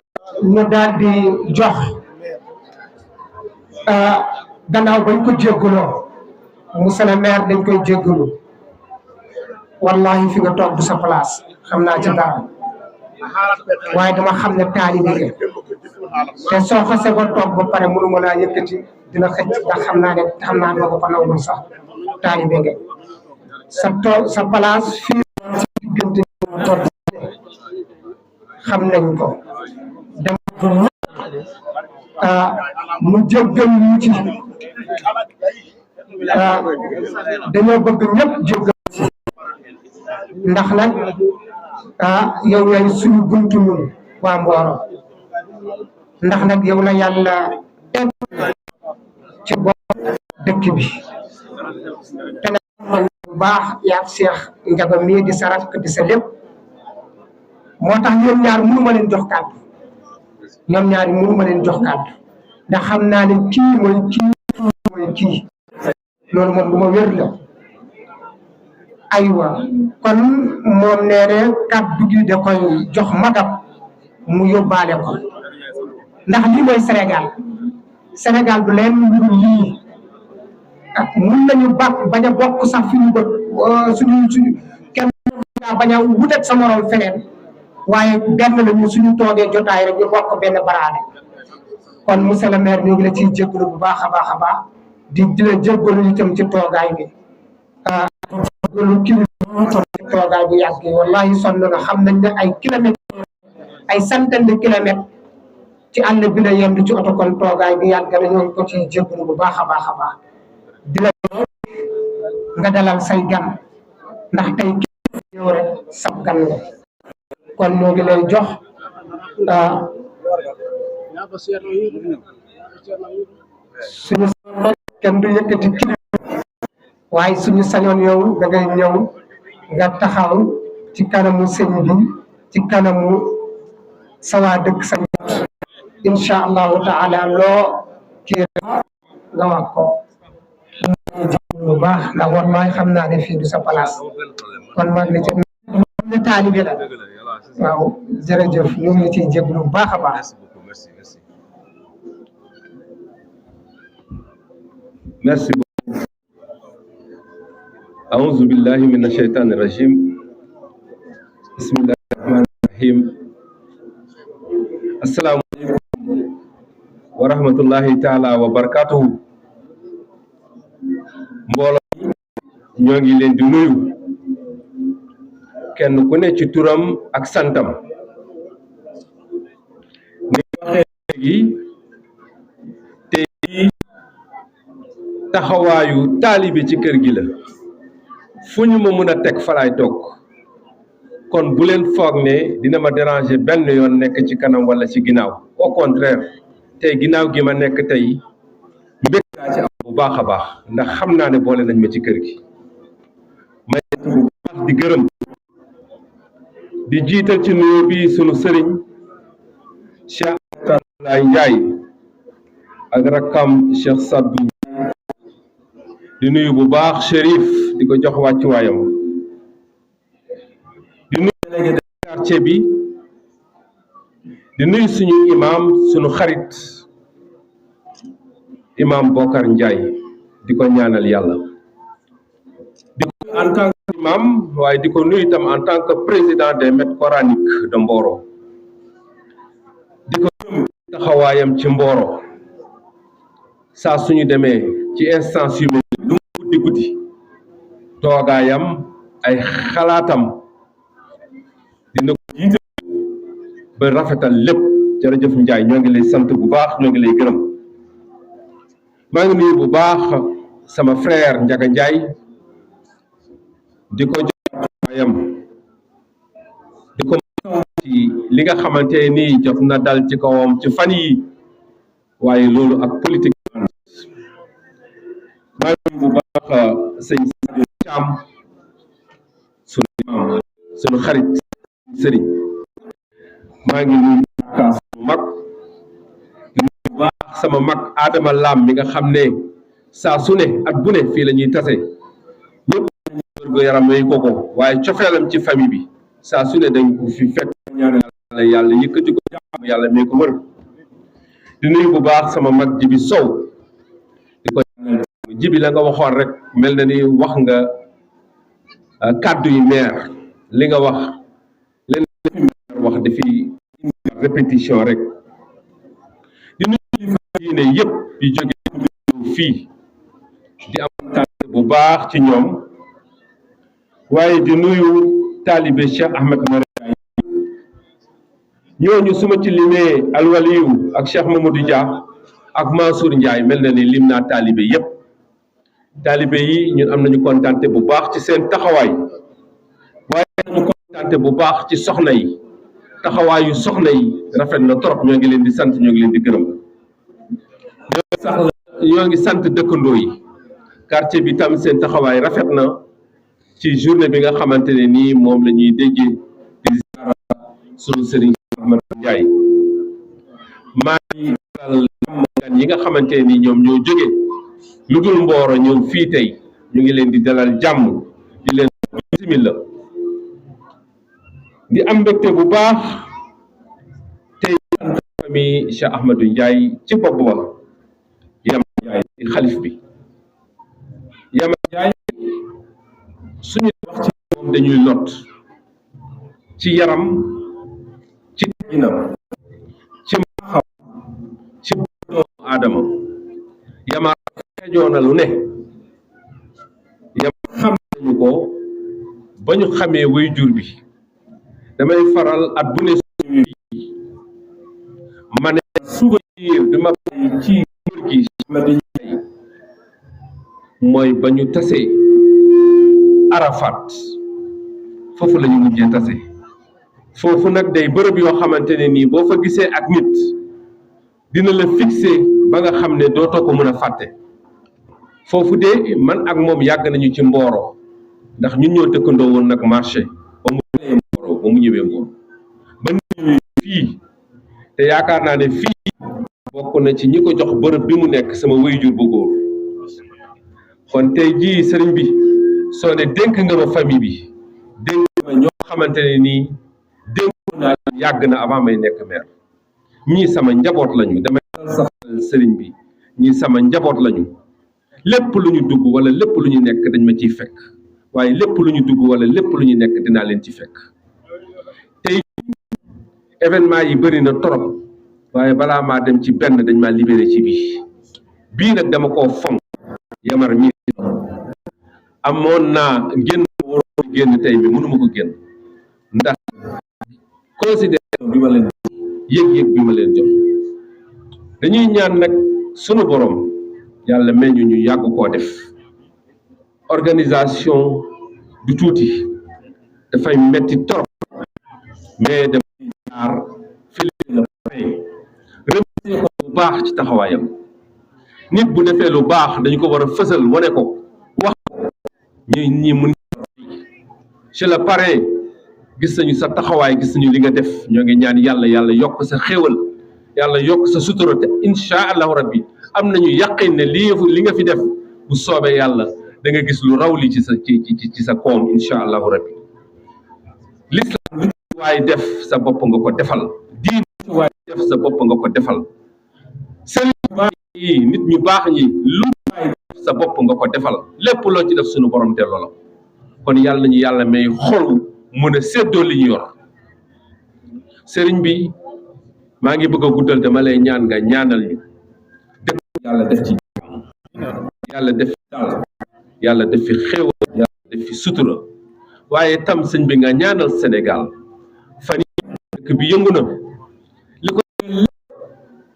ñu daal di jox gannaaw bañ ko jéggaloo monsieur le maire dañ koy jéggalu wallahi fi nga toog du sa place xam naa ci dara waaye dama xam ne taalibe nga te soo xasee ba toog ba pare mënuma laa yëkkati dina xëcc ndax xam naa doo ko nangul sax taalibe nga sa place fii ci diggante toog xam nañ ko dama mu jéggal ñu ci dañoo bëgg ñëpp jéggal ci ndax nag yow yaay suñu buntu ñun waa Mboro ndax nag yow la yàlla teg ci bopp dëkk bi te nag bu baax yaa Cheikh Ndiaga mii di sa rakk di sa lépp moo tax ñoom ñaar mënu ma leen jox kàddu ñoom ñaar mënu ma leen jox kàddu ndax xam naa ne kii mooy kii loolu moom bu ma wér la aywa kon moom nee ne kàddu gi da koy jox magam mu yóbbaale ko ndax lii mooy Sénégal du leen lu lii mun nañu bañ a bokk sax fi ñu bët suñu kenn bañ a wutat sa morom feneen waaye benn la ñu suñu toogee jotaay rek ñu bokk benn baraade kon monsieur le maire ñu ngi la ciy jéggalu bu baax a baax di la jéggalu itam ci toogaay bi jéggalu kilifa ci toogaay bu yàgg yi wallahi sonn na xam nañ ne ay kilomètres ay centaine de kilomètres ci àll bi la yendu ci oto kon toogaay bi yàgg na ñoo ngi ko ciy jéggalu bu baax a baax di la nga dalal say gan ndax tey yow rek sab gan la kon ñoo ngi lay jox suñu kenn du yëkkati kilifa waaye suñu sañoon yow da ngay ñëw nga taxaw ci kanamu sëñ bi ci kanamu sawa dëkk sa insha allahu taala loo kii nga wax ko bu baax ndax wallahi xam naa ne fii du sa place kon maa ngi ci ne taalibe la waaw jërëjëf ñu ngi ciy jéglu bu baax a baax merci beaucoup a'udhu billahi minash shaitanir rajim bismillahir rahmanir rahim assalamu alaikum wa rahmatullahi ta'ala wa barakatuhu mbooloo ñoo ngi leen di nuyu kenn ku ne ci turam ak santam ni waxee léegi te taxawaayu taalibe ci kër gi la fu ñu ma mën a teg falaay toog kon bu leen foog ne dina ma déranger benn yoon nekk ci kanam wala ci ginnaaw au contraire tey ginnaaw gi ma nekk tey mbég naa ci am bu baax a baax ndax xam naa ne boole nañ ma ci kër gi may bu baax di gërëm di jiital ci nuyoo bi sunu sëriñ Cheikh Abdoulaye Ndiaye ak rakkam Cheikh Sadou di nuyu bu baax Chérif di ko jox wàccuwaayam di nuyu délégué de quartier bi di nuyu suñu imam suñu xarit imam Bokar Ndiaye di ko ñaanal yàlla di ko en tant que imam waaye di ko nuyu itam en tant que président des maîtres coraniques de Mboro di ko taxawaayam ci Mboro saa suñu demee ci instance yu mel lu mu guddi toogaayam ay xalaatam dina ko jiite ba rafetal lépp jërëjëf Ndiaye ñoo ngi lay sant bu baax ñoo ngi lay gërëm maa ngi nuyu bu baax sama frère Ndiaga Ndiaye di ko jox ayam di ko ci li nga xamante ni jot na dal ci kawam ci fan yi waaye loolu ak politique maa ngi nuyu bu baax sëñ Thiam sunu xarit sëriñ maa ngi nuyu sama mag di nuyu bu baax sama mag Adama Lam mi nga xam ne saa su ne at bu ne fii la ñuy tase ñëpp wérgu yaram may koko waaye cofeelam ci famille bi saa su ne dañ ko fi fekk ñaan yàlla yëkkati ko jàmm yàlla may ko wër di nuyu bu baax sama mag Jibi Sow di ko Jibi la nga waxoon rek mel na ni wax nga kàddu yi maire li nga wax leen wax dafi répétition rek di nuyu diine yëpp di jóge fii di am kàddu bu baax ci ñoom waaye di nuyu taalibe Cheikh Ahmed Maraye ñooñu suma ci limee Alwaliyu ak Cheikh Mamadou Dia ak Mansour Ndiaye mel na ni lim naa taalibe yëpp taalibe yi ñun am nañu kontante bu baax ci seen taxawaay waaye nañu kontante bu baax ci soxna yi taxawaayu soxna yi rafet na trop ñoo ngi leen di sant ñoo ngi leen di gërëm ñoo ngi sant dëkkandoo yi quartier bi tam seen taxawaay rafet na ci journée bi nga xamante ne nii moom la ñuy déggee di ziara sunu sëriñ Ahmed Ndiaye maa ngi dalal gan yi nga xamante ne nii ñoom ñoo jóge lu dul Mboro ñëw fii tey ñu ngi leen di dalal jàmm di leen bismillah di am mbégte bu baax tey famille Cheikh Ahmadou Ndiaye ci bopp ba Yama Ndiaye di xalif bi Yama Ndiaye suñu wax ci moom dañuy lot ci yaram ci teginam ci xam ci doomu aadama Yama xejoo na lu ne Yama xam nañu ko ba ñu xamee way jur bi damay faral at bu ne suñu ma ne souvenir bi ma bàyyi ci góor gi mooy ba ñu tasee Arafat foofu la ñu mujjee tase foofu nag day bërëb yoo xamante ne nii boo fa gisee ak nit dina la fixé ba nga xam ne dootoo ko mën a fàtte foofu de man ak moom yàgg nañu ci Mboro ndax ñun ñoo dëkkandoo woon nag marché ba mu ñëwee Mboro ba mu ñëwee Mboro ba ñëwee fii te yaakaar naa ne fii bokk na ci ñi ko jox bërëb bi mu nekk sama wéyjur bu góor kon tey jii sëriñ bi soo ne dénk nga ma famille bi dénk ma ñoo xamante ne nii dénk naa yàgg na avant may nekk maire ñii sama njaboot lañu damay sax sëriñ bi ñii sama njaboot lañu lépp lu ñu dugg wala lépp lu ñu nekk dañ ma ciy fekk waaye lépp lu ñu dugg wala lépp lu ñu nekk dinaa leen ci fekk tey événement yi bëri na trop waaye balaa maa dem ci benn dañ maa libéré ci bii nag dama koo fonk Yamar mi amoon naa génn waroon génn tey bi mënuma ko génn ndax considération bi ma leen yëg-yëg bi ma leen jox dañuy ñaan nag sunu borom yàlla meññu ñu yàgg koo def organisation du tuuti dafay metti trop mais dafay jaar félicité la remercier ko bu baax ci taxawaayam nit bu defee lu baax dañu ko war a fësal wane ko wax ñi mun chez le parrain gis nañu sa taxawaay gis nañu li nga def ñoo ngi ñaan yàlla yokk sa xéewal yàlla yokk sa sutura te insha allahu rabbi am nañu yaqin ne li nga fi def bu soobee yàlla da nga gis lu raw li ci sa koom insha allahu rabbi l'islam lu waay def sa bopp nga ko defal diin lu waay def sa bopp nga ko defal sëriñ yi nit ñu baax ñi lu waay def sa bopp nga ko defal lépp loo ci def suñu borom te loola kon yàlla nañu yàlla may xolu mën a séddoo li ñu yor sëriñ bi maa ngi bëgg a guddal dama lay ñaan nga ñaanal ñu dëkk yàlla def ci yàlla def fi dal yàlla def fi xéewal yàlla def fi sutura waaye tam sëñ bi nga ñaanal Sénégal fan yi dëkk bi yëngu na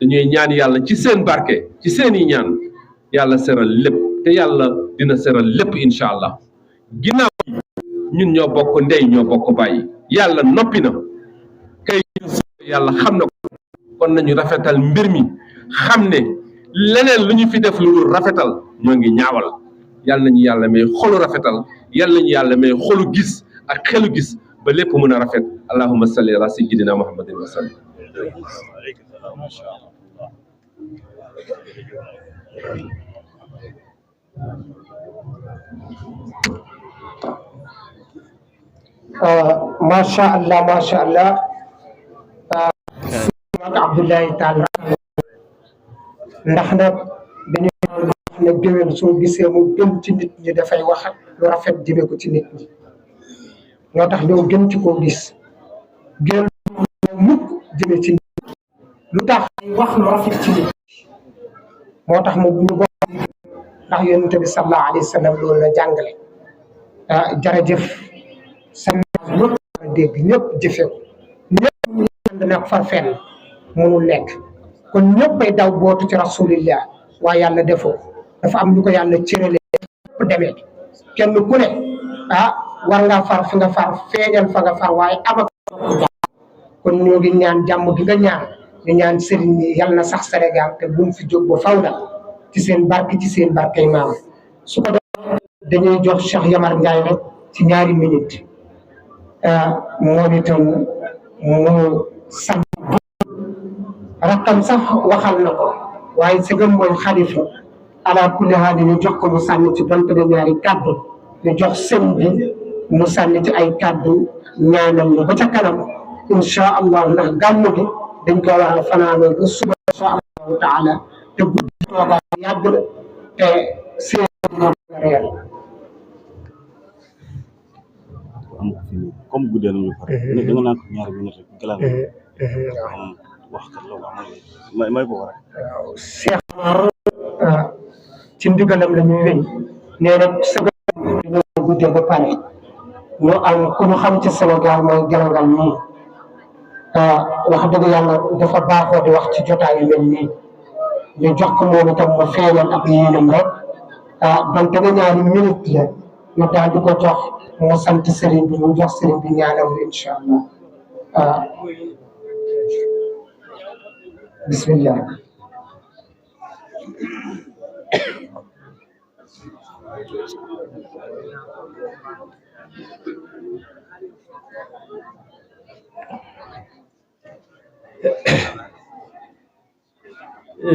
dañuy ñaan yàlla ci seen barke ci seeni ñaan yàlla seral lépp te yàlla dina seral lépp incha allah ginnaaw ñun ñoo bokk ndey ñoo bokk bàyyi yàlla noppi na kay yàlla xam na ko kon nañu rafetal mbir mi xam ne leneen lu ñu fi def lu dul rafetal ñoo ngi ñaawal yàlla nañu yàlla may xolu rafetal yàlla nañu yàlla may xolu gis ak xelu gis ba lépp mën a rafet allahumma salli ala sayyidina muhammadin wa sallam macha allah Abdoulaye Tall ndax nag dañu wax ne géwél soo gisee mu gën ci nit ñi dafay wax lu rafet jëme ko ci nit ñi ñoo tax ñoo gën ci koo gis géwél mukk jëme ci nit lu tax wax lu rafet ci nit moo tax mu ñu bokk ndax yonent bi sallallahu alayhi wa sallam loolu la jàngale jërëjëf sa ñëpp dégg ñëpp jëfe ko ñëpp ñu ànd nag far fenn mënul nekk kon ñëpp ay daw bootu ci rasulillah waaye yàlla defoo dafa am ñu ko yàlla cërale ñëpp demee kenn ku ne war nga far fi nga far feeñal fa nga far waaye ama kon ñoo ngi ñaan jàmm gi nga ñaan ñu ñaan sëriñ yi yàlla na sax Sénégal te bu mu fi jóg ba faw na ci seen barkey maam su ko defee dañuy jox Cheikh Yamar Ndiaye rek ci ñaari minute moom itam mu sant rakkam sax waxal na ko waaye sëgam mooy xalifa ala kulli haal ñu jox ko mu sànni ci donte de ñaari kàddu ñu jox sëñ bi mu sànni ci ay kàddu ñaanal ñu ba ca kanam incha allah ndax gàmmu gi dañ ko war a fanaanoo ba suba incha allahu taala te guddi toogaa yàgg la te seen réel comme guddee nañu pare da nga naan ko ñaari minute rek galaan wax kat la may ko rek waaw Cheikh Mar ci ndigalam la ñuy wéy nee na sëga dañoo guddee ba pare ñu am ku ñu xam ci Sénégal mooy Galongal nii wax dëgg yàlla dafa baaxoo di wax ci jotaay yu mel nii ñu jox ko moom itam ma feeñal ak yéenam rek donte ne ñaari minute la ñu daal di ko jox mu sant sëriñ bi ñu jox sëriñ bi ñaanal incha allah bismillah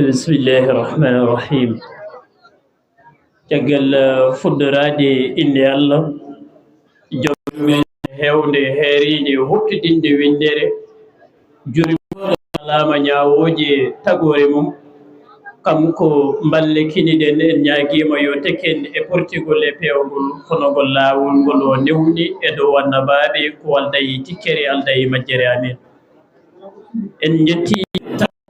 bismillahi rahmani rahim caggal fuɗɗorade inde allah jommen hewde heeride huttidinde windere jurimoɗo alama ñawoje tagore mum kam ko mballe kiniɗen en ñaguima yo tekken e portigol e pewgol kono ngol lawol ngol o newni e dow annabaɓe ko aldayi tikkere aldayi majjere amen en jetti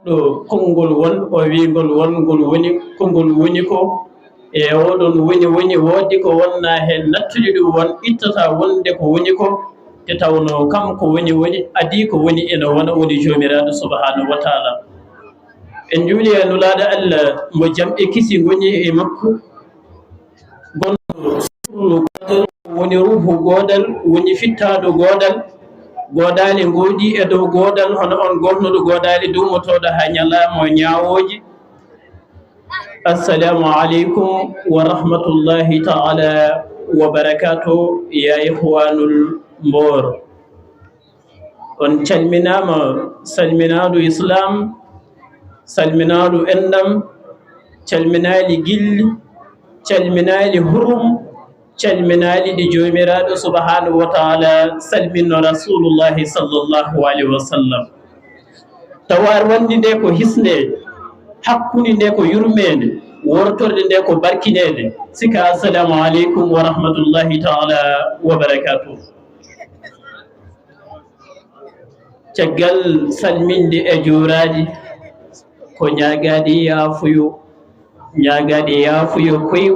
ɗo konngol won o wingol wongol woni konngol woni ko e oɗon woni woodi ko wonna hen nattude ɗum won ittata wonde ko woni ko te tawno kam ko woni adi ko woni ene wona woni jomiraɗo subhanahu wa taala en juuli e nulaɗo allah mo jamɓe kisi goni e makko gonɗo suru godal woni ruhu godal woni fittaɗo godal godali goodi e dow godal hono on gonnoɗo godali dumotoɗo ha ñalamo ñawoji assalamu aleykum wa rahmatullahi taala wa barakatuh ya ihwanul mboro on calminama salminaɗo islam salminaɗo endam calminali gilli calminali hurum calminali ɗi jomiraɗo subhanahu wa taala salminno rasulullahi sallllahu alayhi wa sallam tawar wandi nde ko hisnde hakkude nde ko yurmede wortorde nde ko barkinede sika assalamu aleykum wa rahmatullahi taala wa barakatuh caggal salminde e juraji ko ñagade yaafuyo koyu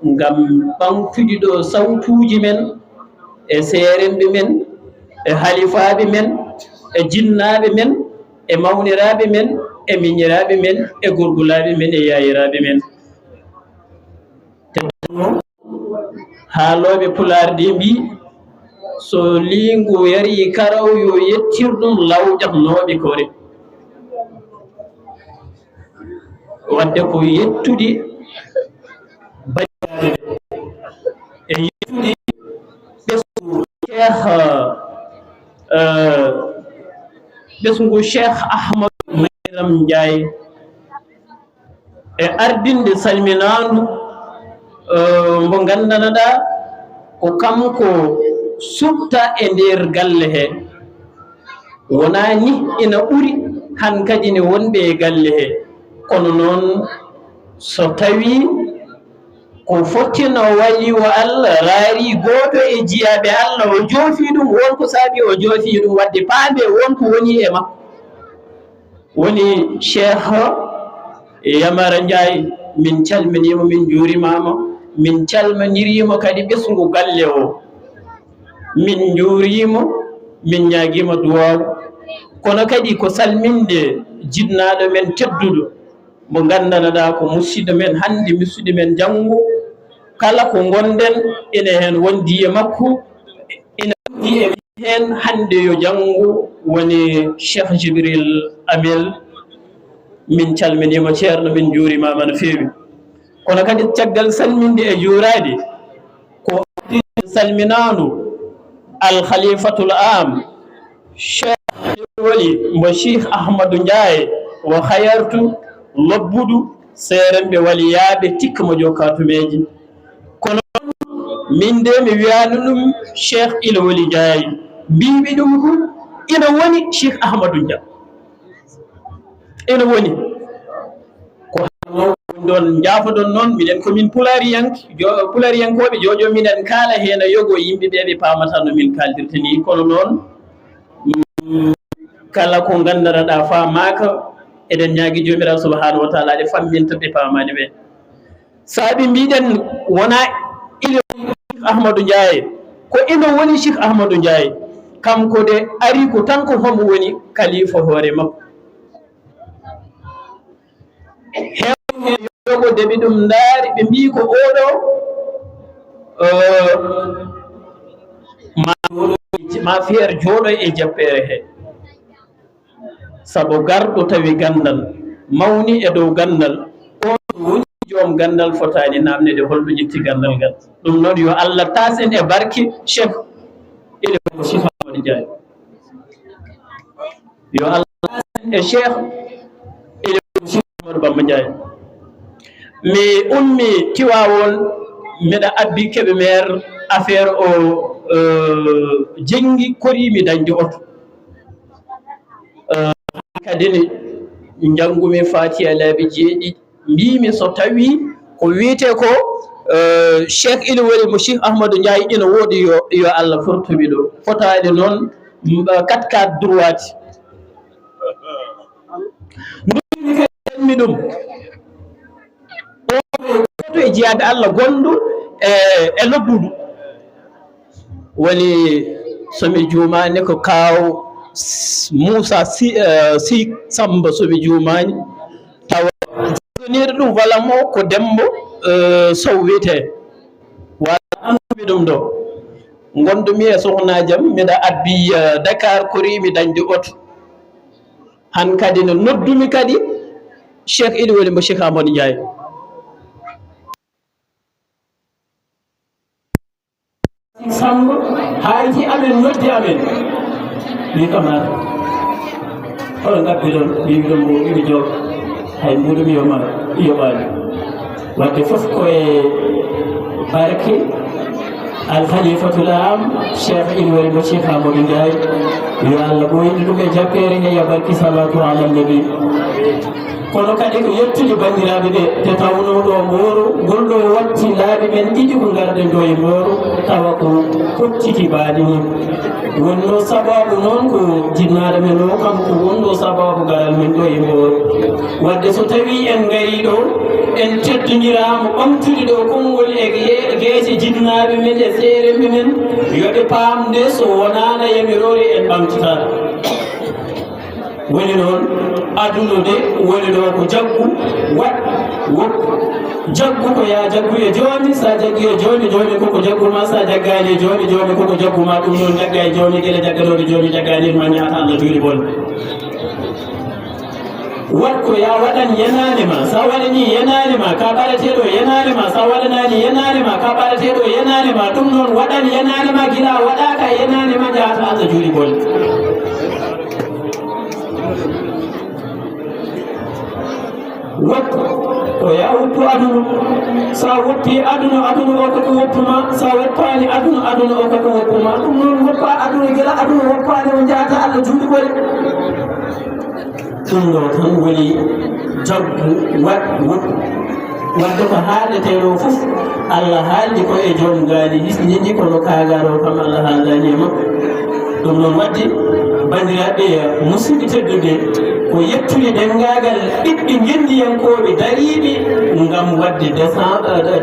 ngam ɓamtude ɗo sawtuji men e seeremɓe men e halifaɓe men e jinnaɓe men e mawniraaɓe men e miñiraaɓe men e gurgulaaɓe men e yaayiraaɓe men haalooɓe Pulaar de mbi so liingu yarii karaw yo yettir ɗum lawƴatnooɓe kore wadde ko yettude baɗiraaɓe e yettude ɓesngu Cheikh Ahmadou Mayram Ndiaye e ardinde salminaandu mbo nganndanɗaa ko kanko subta e ndeer galle hee wonaa ni ina ɓuri han kadi ne wonɓe e galle hee kono noon so tawii ko fottino waliwo Allah raari gooto e jiyaaɓe Allah o joofii ɗum wonko saabi o joofii ɗum wadde paambe wonko woni e makko woni Cheikh Yamara Ndiaye min calminiimo min njuurimaama min calminiriimo kadi ɓesngu galle o min njuuriimo min ñaagiima duwaaw kono kadi ko salminde jinnaaɗo men tedduɗo mo nganndanɗaa ko musidɗo men hannde musidɗo men janngo kala ko ngonɗen ene heen wondi e makko ina wondi e heen hannde yo janngo woni Cheikh Jibril Amel min calminiimo ceerno min njuurimaama no feewi kono kadi caggal salminde e juuraade ko salminaandu alkhalifatul am Cheikh woli mo Cheikh Ahmadou Ndiaye wo hayartu lobbudu seeremɓe waliyaaɓe tikka mo jokatumeji kono min de mi wiyani ɗum Cheikh Ilwoli Ndiaye mbiɓe ɗum ko ina woni Cheikh Ahmadou Dia ina woni ko ɗon jaafoɗon noon minen komin pulariyankoɓe jojo minen kaala hen yogo yimɓeɓe ɓe pamata no min kaldirta ni kono noon kala ko gandaraɗa famaka eɗen ñaagui jomiraɗo subahanahu wa taala ɗe famminta ɓe pamani ɓe saabi mbiɗen wona Cheikh Ahmadou Ndiaye ko ina woni Cheikh Ahmadou Ndiaye kanko de ari ko tan ko homo woni kalifa hoore makko yogo deɓe ɗum ndaari ɓe mbi ko oɗo ma feere jooɗo e jappere he sabu garɗo tawi gandal mawni e dow gandal on woni joom gandal fotani namnede holɗo ƴetti gandal ngal ɗum noon yo Allah tasen e barke Cheikh Cheikh Ahmadou Ndiaye yo Allah tasen e Cheikh Ahmadou Bamba Ndiaye mi ummi Tiwawon mbeɗa abbi Kébémer affaire o jengi korimi dañde oto kadine janngumi Fatiha laabi 7 mbimi so tawi ko wiyete ko Cheikh Ilwoli mo Cheikh Ahmadou Ndiaye ina woodi yo Allah fortumi ɗo fotani noon 4 droit mi ɗum oto e jiyaade Allah gonɗo e lobbudu woni somi juumani ko kaw Moussa si Samba somi juumani tawa jogoniɗo ɗum walla mo ko Dembo Sow wiyete walla anduɓe ɗum ɗo gondumi e sohnajam mbiɗa abbi Dakar korimi dañde oto han kadi no noddumi kadi Cheikh Ilwoli mo Cheikh Ahmadou Ndiaye Samba hayti amen noddi amen mi kamata hono ngabbi ɗon mbiɓe ɗon mo iɓe joog hay mbuɗumi yoɓani wadde fof koye barke alkhalifatul am Cheikh Ilwoli mo Cheikh Ahmadou Ndiaye yo Allah ɓoyni ɗum e jappere he yo barki salatu ala nabi kono kadi ko yettude bandiraɓe ɓe te tawno ɗo Mboro golɗo watti laaɓi men ɗiɗi ko garɗen ɗo e Mboro tawa ko kocciti baɗi ni wonno sababu noon ko jinnaɗo men o kanko wonno sababu garal men ɗo e Mboro wadde so tawi en gari ɗo en teddodirama ɓamtude ɗo konngol e gueese jinnaɓe men e seeremɓe men yoɓe paamde so wonana yamirore en ɓamtata woni noon adunude woni ɗo ko jaggu wat woppu jaggu ko ya jaggu e joni sa jaggi e joni joni koko jaggu ma sa jaggani e joni joni koko jaggu ma ɗum noon jagga e joni gueɗe jagganode joni jaggani ma ñaata Allah juuɗe bol wat ko ya waɗan yenade ma sa waɗani yenade ma ka ɓaɗateɗo yenade ma sa waɗanani yenade ma ka ɓaɗateɗo yenade ma ɗum noon waɗan yenade ma gila waɗaka yenade ma jaata Allah juuɗe bol woppu ko ya woppu aduna sa woppi aduna o koko woppuma sa woppani aduna o koko woppuma ɗum noon woppa aduna gila aduna woppani o jaata Allah juuɗe bol ɗum ɗo tan woni jaggu wadde ko haaldeteɗo fof Allah haaldi ko e joom gaali hisnidi kono kagaro kam Allah haaldani e makko ɗum noon wadde bandiraɓe musidɓe teddude ko yettude dengagal ɓiɓɓe gendiyankoɓe dariɓe ngam wadde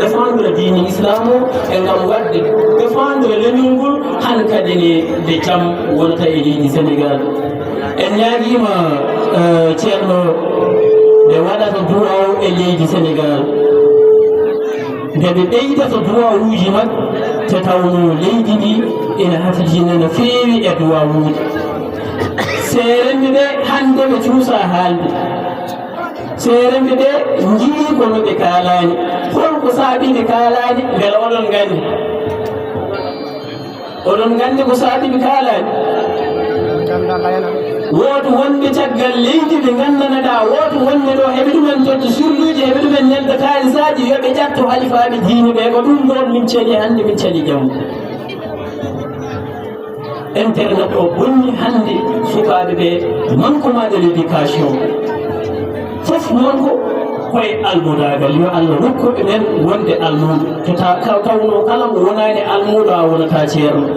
défendre diine islam o e ngam wadde défendre leñol ngol han kadi nde jaam wonata e leydi Sénégal en ñaaguima ceerno ɓe waɗata duwaw e leydi Sénégal nde ɓe ɓeydata duwawuji mabɓe te tawno leydi ndi ina hafijina no feewi e duwawuji seeremɓe ɓe hande ɓe cuusa haalde seeremɓe ɓe jii kono ɓe kaalani holko saabi ɓe kaalani beele oɗon gandi ko saabi ɓe kaalani woto wonɓe caggal leydi ɓe gandanaɗa woto wonɓe ɗo heɓe ɗumen todde surluji heɓe ɗumen nelda kalisaji yoɓe ƴatto halifaɓe diine ɓe ko ɗum ɗon min celi hande min celi jamma internet o bonni hande sukaɓe ɓe manquement de l'éducation fof noon ko koye almudagal yo Allah rokkuɓe ɓen wonde almudo to tawno kala mo wonani almudo a wonata ceerno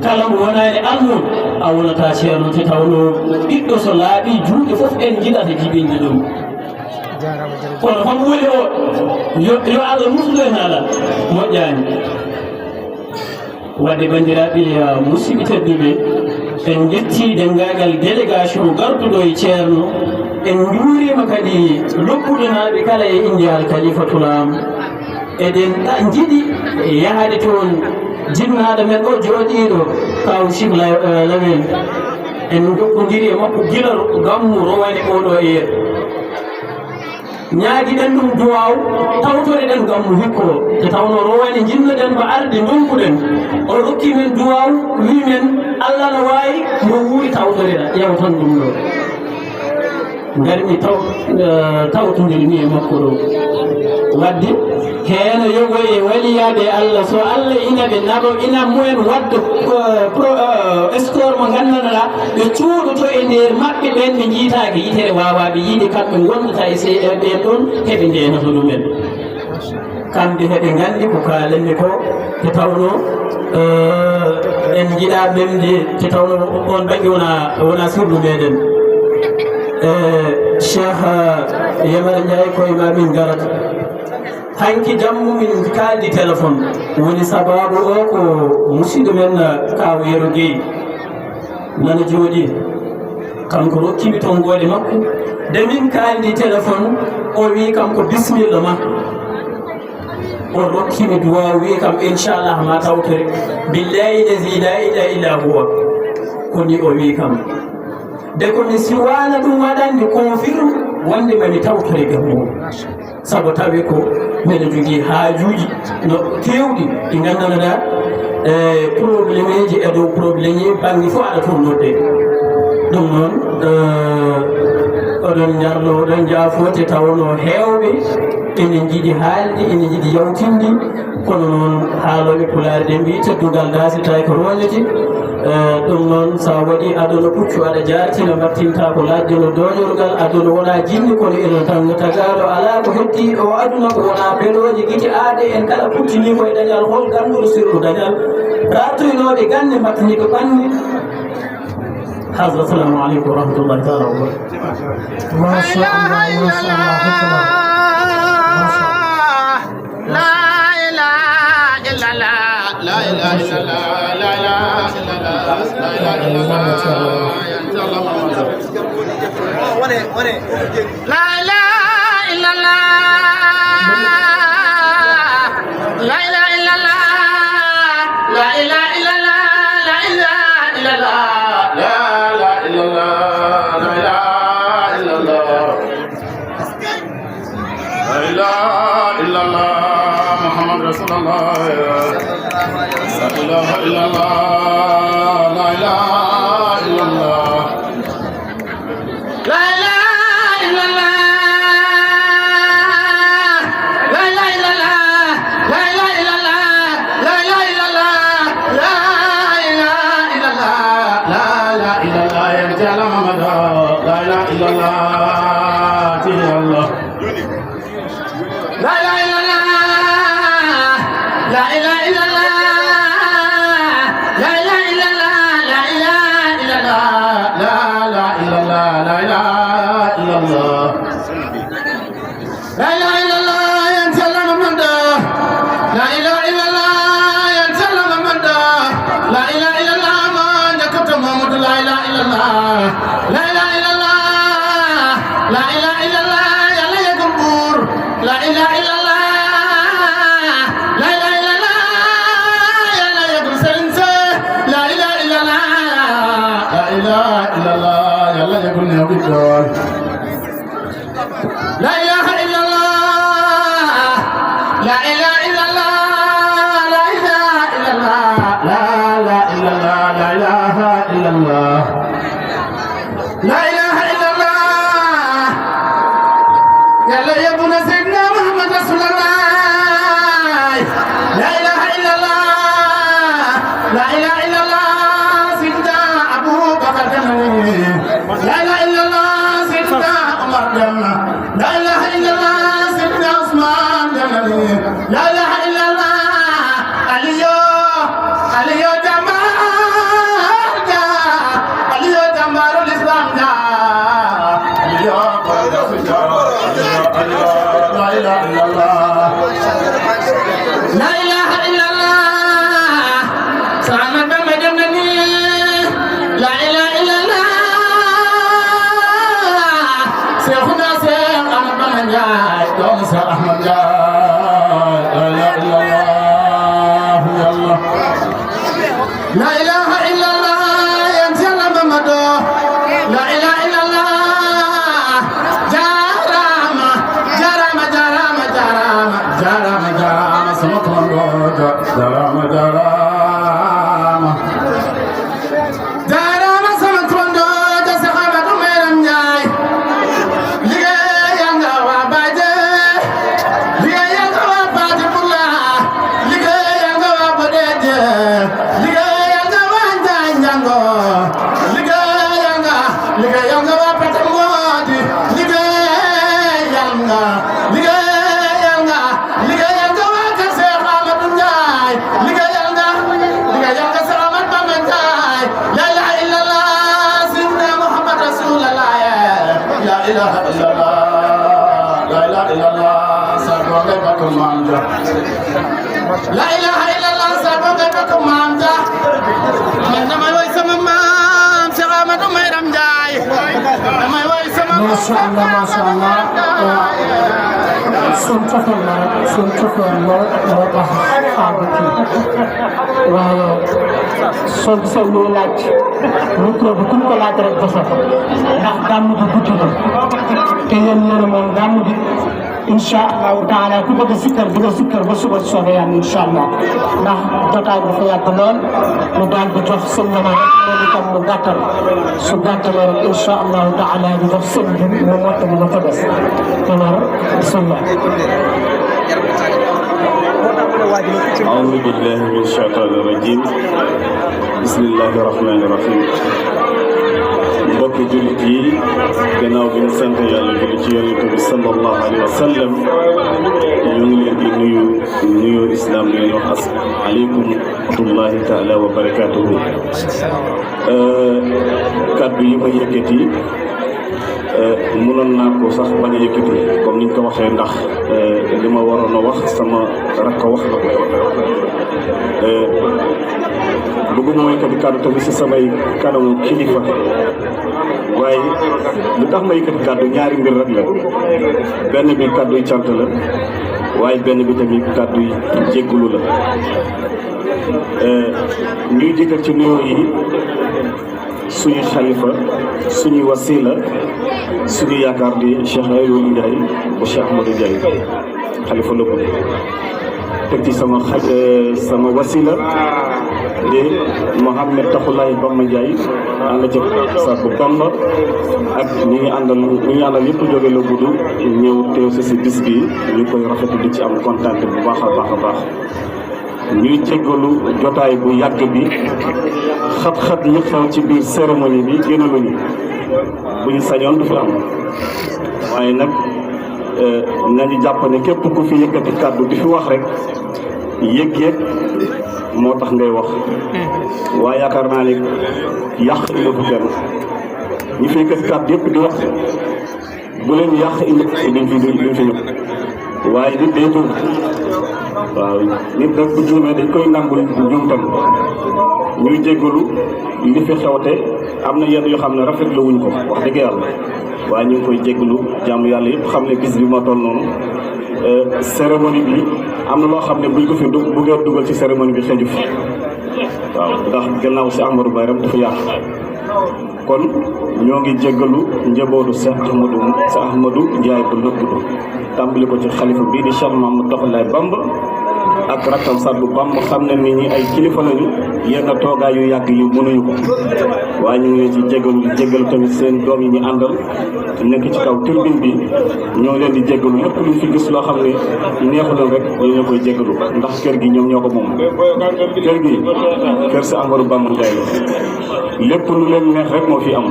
kala mo wonani almudo a wonata ceerno te tawno ɓiɗɗo so laaɓi juuɗe fof en jiɗata jibinde ɗum kono homo woni o yo Allah muslu en haala moƴƴani wadde bandiraɓe musidɓe tedduɓe en jetti dengagal délégation garduɗo e ceerno en juurima kadi loppuɗonaɓe kala e inde al kalifatulam eɗen jiiɗi yahade toon jinnaɗo men ɗo jooɗiɗo kaw Cheikh Lamin en jokkodiri e makko gila gammu rowani oɗo e ñaagiɗen ɗum duwaw tawtoreɗen gammu hikko te tawno rowani jinnoɗen ko arde donkuɗen o rokki men duwaw wimen Allah no wawi mo wuuri tawtoreɗa ƴeew tan ɗum ɗo garmi tawtodirni e makko ɗo wadde heeno yogoye waliyaɓe Allah so Allah ina ɓe naɓo ina mumen wadde score mo gandanoɗa ɓe cuuɗoto e nder maɓɓe ɓen ɓe jiitaki yitere wawaɓe yiide kamɓe gondata e ɓen ɗon heɓe ndenoto ɗumen kamɓe heɓe gandi ko kalenmi ko te tawno en jiiɗa memde te tawno on banggue wona surɗu meɗen Cheikh Yamara Ndiaye koye ma min garata hanki jammu min kaldi téléphone woni sababu o ko musidɗo men kaw Yero Gueye nana jooɗi kanko rokkimi tonggode makko nde min kaldi téléphone o wi kam ko bisimilla ma o rokkimi duwa wi kam inchallah ma tawtore billahi lazi la ilaha illa huwa koni o wi kam de komi siwana ɗum waɗande confirme wonde mami tawtore gammo sabu tawi ko mbeɗa jogui haajuji no kewɗi ɗi gandanoɗa probléme ji e dow probléme ji banggue fof aɗa toon nodde ɗum noon oɗon jarno oɗon jaafote tawno hewɓe ene jiiɗi haalde ene jiiɗi yawtinde kono noon haaloɓe pulaar ɗe mbi teddugal dasitawi ko rollete ɗum noon sa waɗi aduna puccu aɗa jartina mbattinta ko ladde no doñorgal aduna wona jinni kono ene tan tagaɗo ala ko heddiɗo aduna ko wona beɗoje guite aade en kala puttini koye dañal hol ganduɗo sirru dañal ratoynoɓe gande mbattini ko ɓanni هذا السلام عليكم ورحمة الله تعالى وبركاته. ما شاء الله ما شاء الله حكمة. ما شاء الله. لا إله إلا الله. لا إله إلا الله لا إله إلا الله لا إله إلا الله أنت الله لا إله إلا الله لا إله إلا الله لا إله إلا الله لا إله إلا الله لا إله إلا الله لا إله إلا الله لا إله إلا الله محمد رسول الله لا إله إلا الله لا إله إلا الله لا إله إلا الله لا إله إلا الله لا إله إلا الله لا إله إلا الله لا إله إلا الله لا إله إلا الله يا رجال محمد لا إله إلا الله يا الله لا إله إلا الله لا إله إلا الله لا إله إلا الله لا إله إلا الله لا إله إلا الله لا إله إلا الله لا إله إلا الله ينزل من لا إله إلا الله ينزل من لا إله إلا الله ما نكتب محمد لا إله إلا الله لا إله إلا الله لا إله إلا الله يا لا يكبر لا إله إلا الله لا إله إلا الله يا لا يكبر لا إله إلا الله لا إله إلا الله يا لا يكبر نبيكم لا إله إلا الله لا إله إلا الله لا إله إلا الله لا إله إلا الله لا إله إلا الله لا إله إلا الله يا لا يكون سيدنا محمد رسول الله لا إله إلا الله لا إله إلا الله سيدنا أبو بكر لا إله إلا الله سيدنا عمر لا إله إلا الله سيدنا عثمان لا إله إلا الله علي جمال الإسلام لا إله إلا الله لا إله إلا الله سلام بمجنني لا إله إلا الله سيخنا سيخ أحمد بن جاي دوم سيخ أحمد جاي لا إله إلا الله يا الله لا إله إلا الله ينزل محمد لا إله إلا الله جرام سمكم جرام سمكم سخابة ميرم جاي لغاية ينغا واباجة لغاية ينغا واباجة بلا لغاية ينغا واباجة لغاية ينغا وانجاي ينغا لغاية ينغا واباجة موادي لغاية ينغا لا إله إلا الله لا إله إلا الله سابق بكم مامجا لا إله إلا الله سابق بكم مامجا من ما يسمى مام سلامة ما يرم جاي ما يسمى ما شاء الله ما شاء الله سنتفر الله حابتي waaw sol loo laaj micro bi kuñ ko laaj rek joxe ko ndax gàmm gi guddi la te yéen ñoo ne moom gàmm gi incha allahu taala ku bëgg a sikkar di nga sikkar ba suba soobee yàlla incha allah ndax jotaay bi dafa yàgg lool mu daal di jox sëñ Lamar moom itam mu gàttal su gàttalee rek incha allahu taala di def sëñ bi mu mottali la ko des Lamar bismillah. أعوذ بالله من الشيطان الرجيم بسم الله الرحمن الرحيم mbokki jullit yi gannaaw bi ñu sant yàlla julli ci yonent bi sallallahu alayhi wa sallam ñu ngi leen di nuyu islam di leen wax asalaamaaleykum wa rahmatullahi taala wa barakaatuhu kaddu yi ma yëkkati mënoon naa ko sax bañ a yëkkati comme niñ ko waxee ndax li ma waroon a wax sama rakk wax na ko bëgguma ma yëkkati kàddu tamit si samay kanamu kilifa waaye lu tax ma yëkkati kàddu ñaari mbir rek la benn bi kàddu yi cant la waaye benn bi tamit kàddu yi jéggulu la ñuy jiital ci nuyoo yi suñu xalifa suñu wasila suñu yaakaar di Cheikh Ayou Ndiaye bu Cheikh Ahmadou Ndiaye xalifa la ko teg ci sama wasila di Mohamed Taxulaay Bamba Ndiaye ànd ci Sakku Bamba ak ñi ngi àndal yëpp jóge la gudd ñëw teew si bis bi ñu koy rafetlu di ci am kontaan bu baax a baax ñuy jéggalu jotaay bu yàgg bi xat-xat yi xew ci biir cérémonie bi génnaluñu bu ñu sañoon du fi am waaye nag nañu jàpp ne képp ku fi yëkkati kàddu di fi wax rek yëg-yëg moo tax ngay wax waaye yaakaar naa ne yàq indi ko kenn ñu fi yëkkati kàddu yëpp di wax bu leen yàq indi duñ fi ñëw waaye nit day juum waaw nit nag bu juumee dañ koy nangul juum tam ñuy jéggalu li fi xewte am na yenn yoo xam ne rafetlu wuñ ko wax dëgg yàlla waaye ñu ngi koy jéggalu jàmm yàlla yëpp xam ne bis bi ma toll noonu cérémonie bi am na loo xam ne buñ ko fi buggee dugal ci cérémonie bi xeju fi waaw ndax gannaaw si Ahmadou Bayram dafa yàqu kon ñoo ngi jéggalu njabootu Cheikh Ahmadou Ndiaye bu nëbbudu tàmbali ko ci xalifa bii di Cheikh Mamadou Taxulaay Bamba ak rakkam Saddu Bamba xam ne nit ñi ay kilifa lañu yenn toogaay yu yàgg yi mënuñu ko waaye ñu ngi leen ci jéggalu di jéggalu tamit seen doom yi ñu àndal nekk ci kaw turbine bi ñoo leen di jéggalu lépp luñ fi gis loo xam ne neexu leen rek ñu ñoo koy jéggalu ndax kër gi ñoom ñoo ko moom kër gi kër si Ahmadou Bamba Ndiaye la lépp lu leen neex rek moo fi am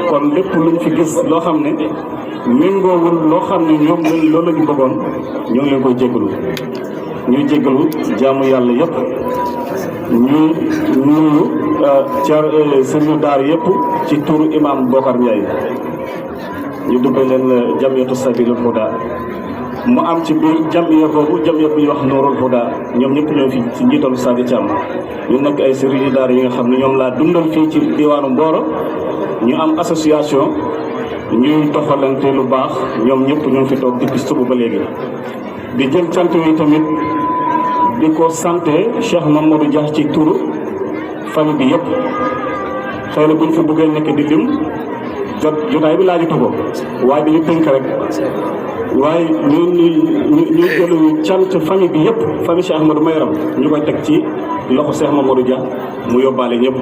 kon lépp luñ fi gis loo xam ne méngoowul loo xam ne ñoom loolu la ñu bëggoon ñoo ngi leen koy jéggalu ñuy jéggalu jaamu yàlla yëpp ñu nuyu sëriñu daar yëpp ci turu imam Bokar Ndiaye ñu dubbee leen jamiyatu sabilul huda mu am ci biir jamiya boobu jamiya bi ñuy wax Nourul Huda ñoom ñëpp ñoo fi ci njiitalu Sadio Thiam ñu nekk ay sëriñu daar yi nga xam ne ñoom laa dundal fii ci diwaanu Mboro ñu am association ñuy doxalante lu baax ñoom ñëpp ñoo fi toog depuis suba ba léegi di jël cant yi tamit di ko santé Cheikh Mamadou Dia ci turu famille bi yëpp xëy na buñ fi bëggee nekk di lim jotaay bi laajatu ko waaye dañu tënk rek waaye ñu jëlu cant famille bi yëpp famille Cheikh Ahmadou Mayram ñu koy teg ci loxo Cheikh Mamadou Dia mu yóbbaale ñëpp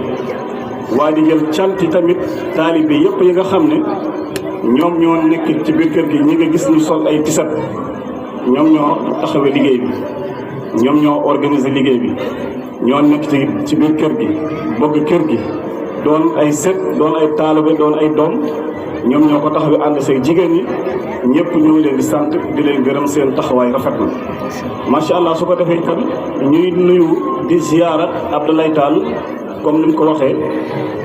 waaye di jël cant yi tamit taalibe bi yëpp yi nga xam ne ñoom ñoo nekk ci biir kër gi ñi nga gis ñu sol ay tiset ñoom ñoo taxawee liggéey bi ñoom ñoo organiser liggéey bi ñoo nekk ci biir kër gi bëgg kër gi doon ay set doon ay taalibe doon ay doom ñoom ñoo ko taxawee ànd say jigéen ñi ñëpp ñu ngi leen di sant di leen gërëm seen taxawaay rafet na macha allah. su ko defee itam ñuy nuyu di ziyaara Abdoulaye Tall comme ni mu ko waxee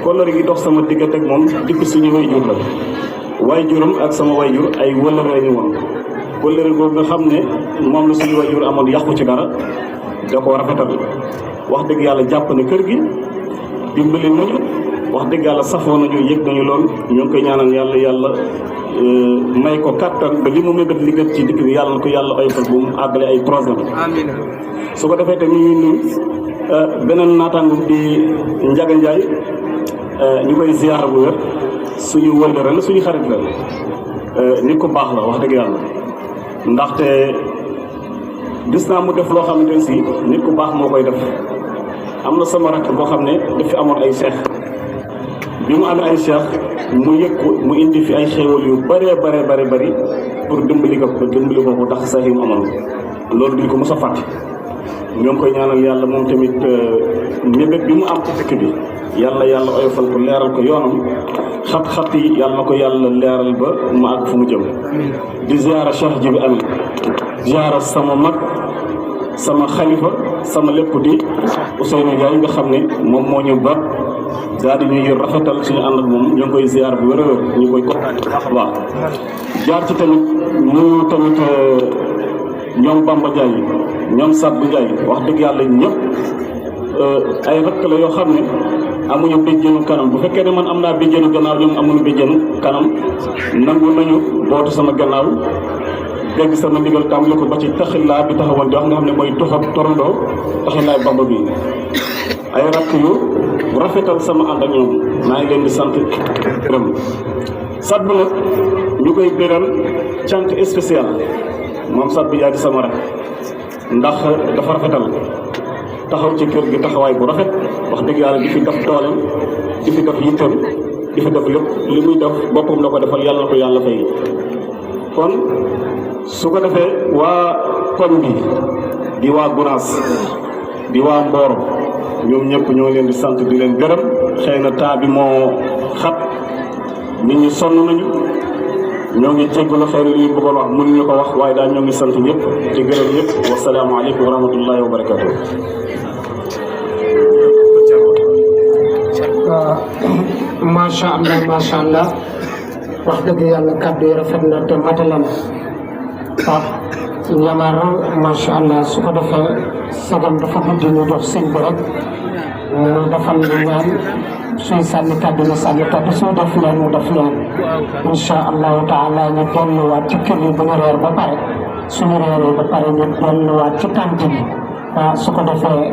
kóllëre gi dox sama diggante ak moom dikk suñu wayjur la wayjuram ak sama wayjur ay wëllëre ñu woon kóllëre googu nga xam ne moom la suñu wayjur amoon yàqu ci dara da koo rafetal wax dëgg yàlla jàpp ne kër gi dimbali nañu wax dëgg yàlla safoo nañu yëg nañu lool ñu ngi koy ñaanal yàlla may ko kattan ba li mu mébét liggéey ci dëkk bi yàlla na ko yàlla oyofal bu mu àggale ay projet su ko defee te ñu ngi nuyu beneen naataangu di Njaga Njaay ñu koy ziyaara bu wér suñu wëllëre la suñu xarit la nit ku baax la wax dëgg yàlla ndaxte gis naa mu def loo xamante ne si nit ku baax moo koy def am na sama rakk boo xam ne daf fi amoon ay seex bi mu amee ay seex mu yëg ko mu indi fi ay xéewal yu bëree bëri pour dimbali ko ko ndax seex yi mu amoon loolu duñ ko mos a fàtte ñoo ngi koy ñaanal yàlla moom tamit mébét bi mu am ci dëkk bi yàlla oyofal ko leeral ko yoonam xat-xat yi yàlla na ko yàlla leeral ba mu àgg fu mu jëm di ziara Cheikh Jibi Amin ziara sama mag sama xalifa sama lépp di Ousseynou Ndiaye nga xam ne moom moo ñu ba daal di ñuy rafetal suñu ànd ak moom ñu ngi koy ziar bu wér a wér ñu koy kontaan bu baax a baax jaar ci tamit ñu tamit ñoom Bamba Ndiaye ñoom Sadou Ndiaye wax dëgg yàlla ñëpp ay rakk la yoo xam ne amuñu béjjéenu kanam bu fekkee ne man am naa béjjéenu gannaaw ñoom amuñu béjjéenu kanam nangu nañu bootu sama gannaaw dégg sama ndigal tàmbali ko ba ci taxillaa bi taxawoon di wax nga xam ne mooy toxab torondoo taxillaay Bamba bi ay rakk yu rafetal sama ànd ak ñoom maa ngi leen di sant gërëm sat bi nag ñu koy béral cant spécial moom sat bi yaa di sama rak ndax dafa rafetal taxaw ci kër gi taxawaay bu rafet wax dëgg yàlla di fi def toolam di fi def yittam di fi def lépp li muy def boppam la ko defal yàlla ko yàlla fay kon su ko defee waa koñ bi di waa Gunaas di waa Mboro ñoom ñëpp ñoo ngi leen di sant di leen gërëm xëy na temps bi moo xat nit ñi sonn nañu ñoo ngi jégalu xëy na li ñu bëggoon wax mënuñu ko wax waaye daal ñoo ngi sant ñëpp di gërëm ñëpp wasalaamaaleykum wa rahmatullahi wa barakatuh. macha allah wax dëgg yàlla kàddu yi rafet na te matalan Pape Ñamar macha allah su ko defee sagam dafa guddi ñu dox sëñ bi rek mu defal lu ñaan suy sànni kàddu na sànni kàddu soo def leen mu def leen incha allahu taala ñu delluwaat ci kër yi ba ñu reer ba pare suñu reeree ba pare ñu delluwaat ci tànt bi su ko defee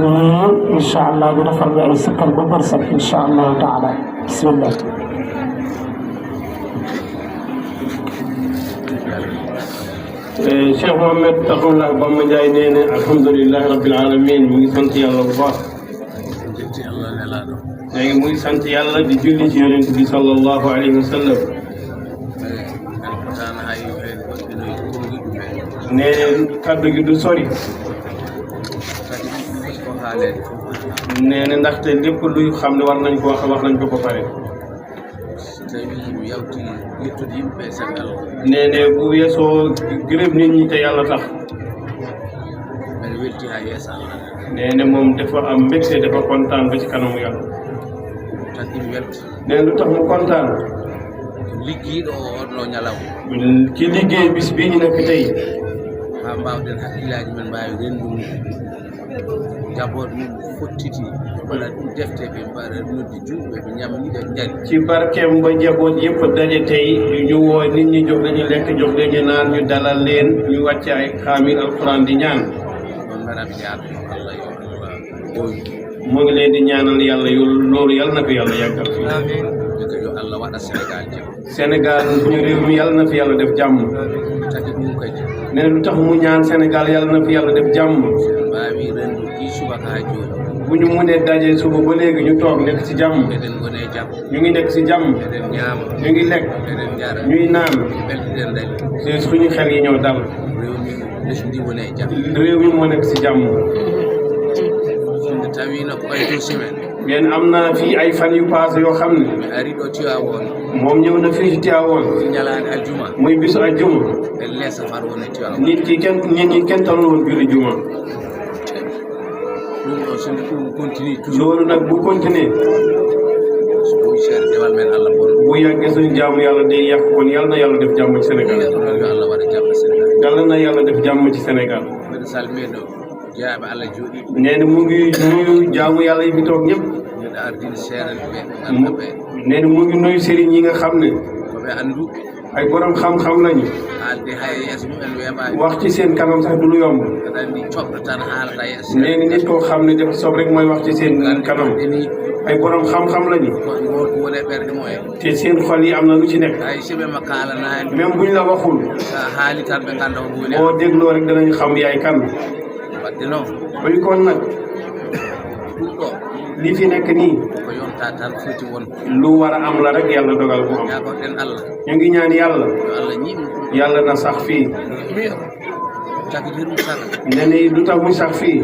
ñii incha allah ñu defal ñu ay sikkal ba bërsat incha allahu taala bismillah. Cheikh Mohamed Taxawla Bamba Ndiaye nee na alhamdulilahi rabbil alamin mu ngi sant yàlla bu baax léegi mu ngi sant yàlla di julli ci yonent bi sallallahu alayhi wa sallam nee na kàddu gi du sori nee na ndaxte lépp luy xam ne war nañ ko wax nañ ko ba pare nee na bu weesoo gërëm nit ñi te yàlla tax nee na moom dafa am mbégte dafa kontaan ba ci kanamu yàlla nee na lu tax mu kontaan ci liggéey bis bii ñu nekk tey jaboot mum fottiti wala ɗum defte ɓe mbaɗa noddi julɓe ɓe ñamniɗe jari ci barkeem ba njaboot yëpp daje tey ñu woo nit ñi jox dañu lekk jox dañu naan ñu dalal leen ñu wàcce ay xaamil alquran di ñaan on mbaɗaɓe ñaata yo allah yo allah ɓooyi mu ngi leen di ñaanal yàlla yo loolu yàlla na ko yàlla yàggal fi dëgg yo allah waɗa sénégal jam sénégal suñu réew mi yàlla na fi yàlla def jàmm tagi ɗum kadi nee na lu tax mu ñaan sénégal yàlla na fi yàlla def jàmm mbawi rendu ɗi subaka ha joni bu ñu mënee daje suba ba léegi ñu toog nekk ci jàmm eɗen gone jam ñu ngi nekk ci jàmm eɗen ñaama ñu ngi lekk eɗen jara ñuy naan belɗiɗen dali suñu xel yi ñëw dal réew mi lesdi wone jam réew mi moo nekk ci jàmm sunde tawino ko ɓayto semaine ngeen am na fii ay fan yu passé yoo xam ne mi ari ɗo Tivaouane moom ñëw na fii ci Tivaouane fi ñalaade aljuma muy bisu aljuma elle safar woni Tivaouane nit ñi kenn talul woon julli juma ɗum ɗo so ɗum continue toujours loolu nag bu continuer so ɗum seere demal men allah bon bu yàggee suñu jaamu yàlla day yàq kon yàlla na yàlla def jàmm ci Sénégal yo allah waɗa jàmm Sénégal yàlla na yàlla def jàmm ci Sénégal mbeɗa salmiɗo jeyaɓe allah jooɗi nee na mu ngi nuyu jaamu yàlla yi fi toog ñëpp mbiɗa ardini seerani ɓe anda ɓe nee na mu ngi nuyu sëriñ yi nga xam ne koɓe anndu ay borom xam-xam lañu haalde hay yeeso mumen weeɓani wax ci seen kanam sax du lu yomb aɗa anndi coɓɗo tan haalata yeeso nee na nit koo xam ne def sob rek mooy wax ci seen kanam ay borom xam-xam lañu wonko woni e ɓerɗe mumen te seen xol yi am na lu ci nekk hay siɓe ma kaalanani même buñ la waxul sa haali tan ɓe ganda ko woni boo dégloo rek danañ xam yaay kan wadde noon ɓoy kon nag ɗum ɗo li fi nekk nii ko yonta tan foti won lu war a am la rek yàlla dogal bu am ñagoɗen allah ñu ngi ñaan yàlla yo allah ñiiɓe yàlla na sax fii tagide ɗum saga nene lu tax muy sax fii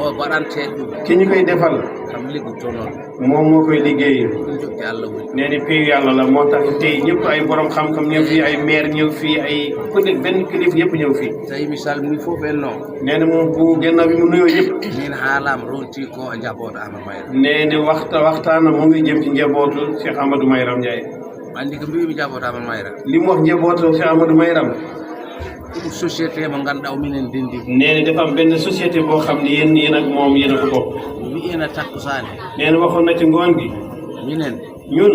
o waɗante ɗum ki ñu koy defal kam ligguto noon moom moo koy liggéey ɗum jogde Allah woni nee ni pays yàlla la moo tax tey ñëpp ay borom xam-xam ñëw fii ay maire ñëw fii ay ku nekk benn kilif yëpp ñëw fii tawi mi salmini fof en noon nee na moom bu gannaaw bi mu nuyoo ñëpp min haalama ronti ko e jabooɗo Amadou Mayram nee ni waxtaana mu ngi jëm ci njabootu Cheikh Amadou Mayram Ndiaye andi ko mbimi jabooɗo Amadou Mayram li mu wax njabootu Cheikh Amadou Mayram ɗum société mo ganduɗa o minen dendi nee ni dafa am benn société boo xam ne yéen ak moom yéen a ko bokk wiyena takkusane nee na waxoon na ci ngoon gi minen ñun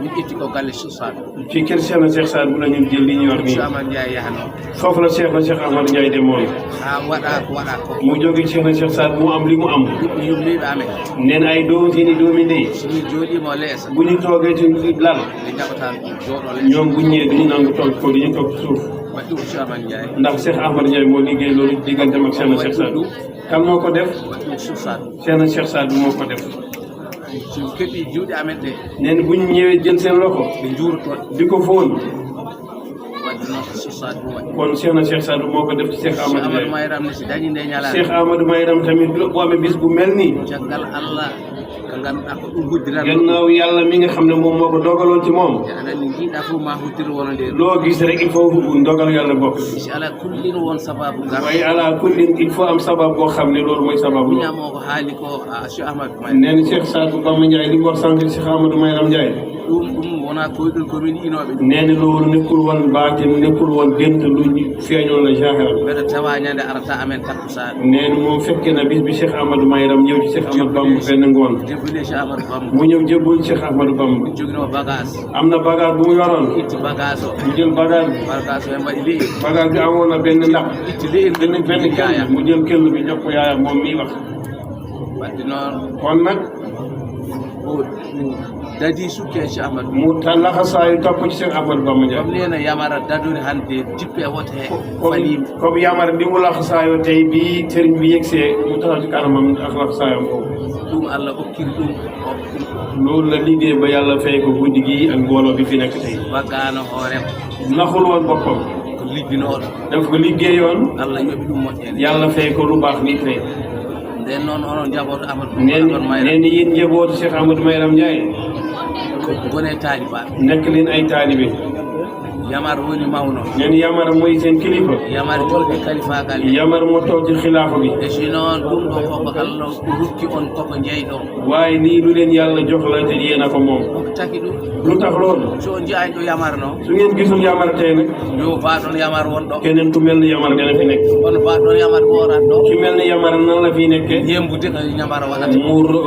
min itti ko galle Saad ci kër Cheikh Saad bu la ñun jël li ñuy wax nii Amadou Ndiaye yahano foofu la Cheikh Amadou Ndiaye demoon ha waɗa ko waɗa ko mu jóge Cheikh Saad mu am li mu am yumliɓe amen nee na ay doom seeni doomi ndey somin jooɗima leesa bu ñu toogee ci lal ɓe jaɓata jooɗo ñoom bu ñëwee duñu nangu toog ko duñu toog ci suuf waɗi ɗum Cheikh Amadou Ndiaye ndax Cheikh Amadou Ndiaye moo liggéey loolu diggante ak Cheikh Saad kan moo ko def Cheikh Saad moo ko def so keɓi juuɗe amen ɗe nee na bu ñu ñëwee jël seen loxo ɓe juurotoon di ko fóon wadde noon ko Saad bu waɗi kon Cheikh Saad moo ko def ci Cheikh Amadou Ndiaye Mayram ne si dañi nde ñalaa Cheikh Amadou Mayram tamit bu amee bis bu mel nii caggal Allah ko ganduɗa ko ɗum huddiran gannaaw yàlla mi nga xam ne moom moo ko dogaloon ci moom aɗa andi jiiɗa fof ma huddira wona nder loo gis rek il faut ndogal yàlla bokk si ala kullin won sababu gar waaye ala kullin il faut am sabab boo xam ne loolu mooy sababu ñamo ko haali ko Cheikh Amadou Mayram nee na Cheikh Sadou Bamba Ndiaye li mu wax sànq Cheikh Amadou Mayram Ndiaye ɗum wona koyɗol komin inoɓe nee na loolu nekkul woon baatin nekkul woon gént lu feeñoon la jahiral mbeɗa tawa ñande arata amen takkusaan nee na moom fekke na bis bi Cheikh Amadou Mayram ñëw ci Cheikh Amadou Bamba benn ngoon jebbude Cheikh Amadou Bamba mu ñëw jébbul Cheikh Amadou Bamba joginoo bagage am na bagage bu mu yoroon itti bagage o mu jël bagage bagage o e mbaɗi leydi bagage bi amoon na benn ndax itti leydi benn kell mu jël kell bi jox ko yaayam moom mii wax wadde noon kon nag o dadi sukke Cheikh Amadou mu tan laxasaayu topp ci Cheikh Amadou Bamba Ndiaye comme nena yamara dadori hande dippe wote he falim comme yamara ndi mu laxasaayo tey bi sëriñ bi yegsee mu taxaw ci kanamam ak laxasaayam foofu ɗum Allah okkiri ɗum loolu la liggéey ba yàlla fay ko guddi gi ak mbooloo bi fi nekk tey waggano hoorem naxul woon boppam ko ligginoɗo daf ko liggéeyoon Allah yoɓi ɗum moƴƴen yàlla fay ko lu baax ni tey nden noon onon jabooto Amadou nee ni yéen njabootu Cheikh Amadou Mayram Ndiaye gone taalibaɓe nekk leen ay taalibe yamar woni mawno nen yamara mooy seen kilifa yamar jooɗe kalifagal yamar moo toog ci xilaafa bi e si noon ɗum ɗo koko Allah rukki on koko jeyɗo waaye lii lu leen yàlla jox la te yéen a ko moom koko taki ɗum lu tax loolu so jeyani ɗo yamar no su ngeen gisul yamar tey nag yo baaɗon yamar wonɗo keneen ku mel ni yamar dana fi nekk on baaɗon yamar worat ɗo ki mel ni yamar nan la fi nekke yembude ko yamar waɗata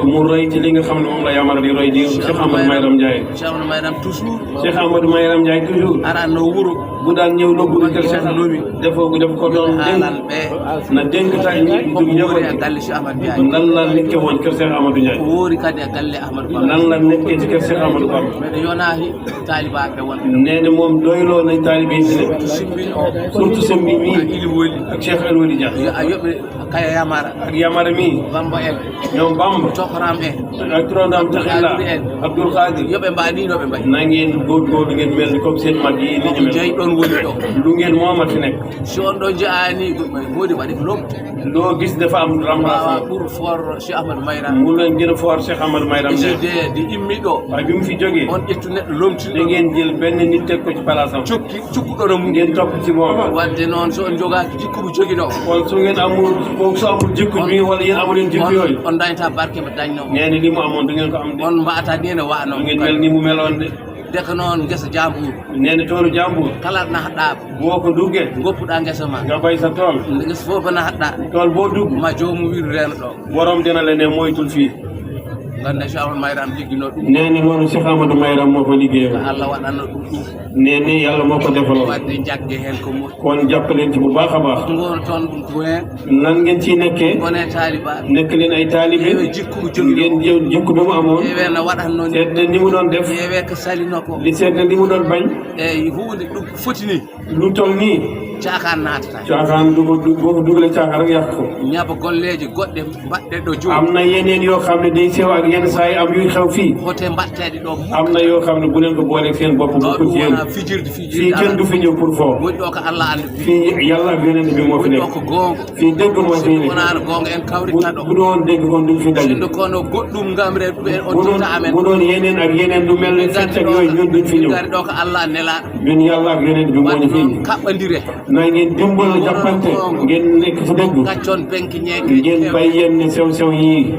mu roy ci li nga xam ne moom la yamar di roy di Cheikh Amadou Mayram Ndiaye Cheikh Amadou Mayram toujours Cheikh Amadou Mayram Ndiaye toujours no wuro bu daan ñëw lobbu kër Cheikh nomi def ko doon haalan ɓe na dénk ta ñi dum woori e galle Cheikh Amadou Ndiaye nan la nekke woon kër Cheikh Amadou Ndiaye woori kadi e galle Amadou Bamba nan la nekkee ci kër Cheikh Amadou Bamba mbeɗa yonahi taalibaɓe wonɓe nee na moom doyloo nañ taalibe yi fi ne simbin o surtout sembi mi ili woli ak Cheikh El Wali Dia a yoɓe kaya yamara ak yamara mi Bamba en ñoom Bamba tokoram en ak trondam taxilla Abdoul Khadir yoɓe mbaninoɓe mbayi na ngeen góorgóorlu ngeen mel ni comme seen mag yi ni ñu mel jeyi ɗon woni ɗo lu ngeen mooma fi nekk si on ɗo jeeyani modi waɗi ko lomto loo gis dafa am remplacement pour fort Cheikh Amadou Mayram mu leen gën a fort Cheikh Amadou Mayram de di immi ɗo waaye bi mu fi jógee on ƴettu neɗɗo lomtiɗo da ngeen jël benn nit teg ko ci place am cukkuɗono mum ngeen topp ci moom wadde noon so on jogaki jikkuɓe joguiɗo kon su ngeen amul so amul jikku bi walla yéen amuleen jikku yooyu on dañta barke mo dañno nee ni li mu amoon du ngeen ko am de on mbata ni ne wano ngeen mel ni mu meloon de deka noon guesa jambour nee na toolu jambour kala nahaɗa boo ko duggee goppuɗa guesa ma nga bay sa tool guesa fof ba nahaɗa tool boo dugg ma jomum wiru reno ɗo borom dina la ne moytul fii ganda Cheikh Amadou Mayram liggino ɗum nee ni loolu Cheikh Amadou Mayram moo ko liggéey Allah waɗanno ɗum ɗum nee ni yàlla moo ko defaloo wadde jagge hen ko moƴƴi kon jàppaleen ci bu baax a baax ngono toon ɗum ko hen nan ngeen ciy nekkee gone taalibaɓe nekk leen ay taalibe yeewe jikku jogi ngeen jëw jikku bi mu amoon yeewe no waɗatno ni seet ni mu doon def yeewe ko salino ko li seet ni mu doon bañ eyyi hunde ɗum foti ni lu tol nii caakan natata caakaan boo ko dugalee caakaan rek yàq ko ñaba golleje goɗɗe mbaɗɗe ɗo jooni am na yeneen yoo xam ne day sew ak yenn saa yi am yuy xew fii hote mbattede ɗo am na yoo xam ne bu leen ko booleeg seen bopp bokkul ci yéen fijirde fii kenn du fi ñëw pour foo woni ɗo ko Allah andi fii yàlla ak yonent bi moo fi nekk ko gonga fii dëgg moo fi nekk wonano gonga en kawrita ɗo bu doon dëgg kon duñ fi daje sinno kono goɗɗum gamre ɗuɓe on tutta amen bu doon yeneen ak yeneen lu mel ne fecc ak yooyu ñun duñ fi ñëw gari ɗo ko Allah nelaɗo ñun yàlla ak yonent bi moo ñu fi kaɓɓodire na ngeen dimbal jàppante ngeen nekk ci dëgg gaccon benki ñeeke ngeen bay yenn sew sew yii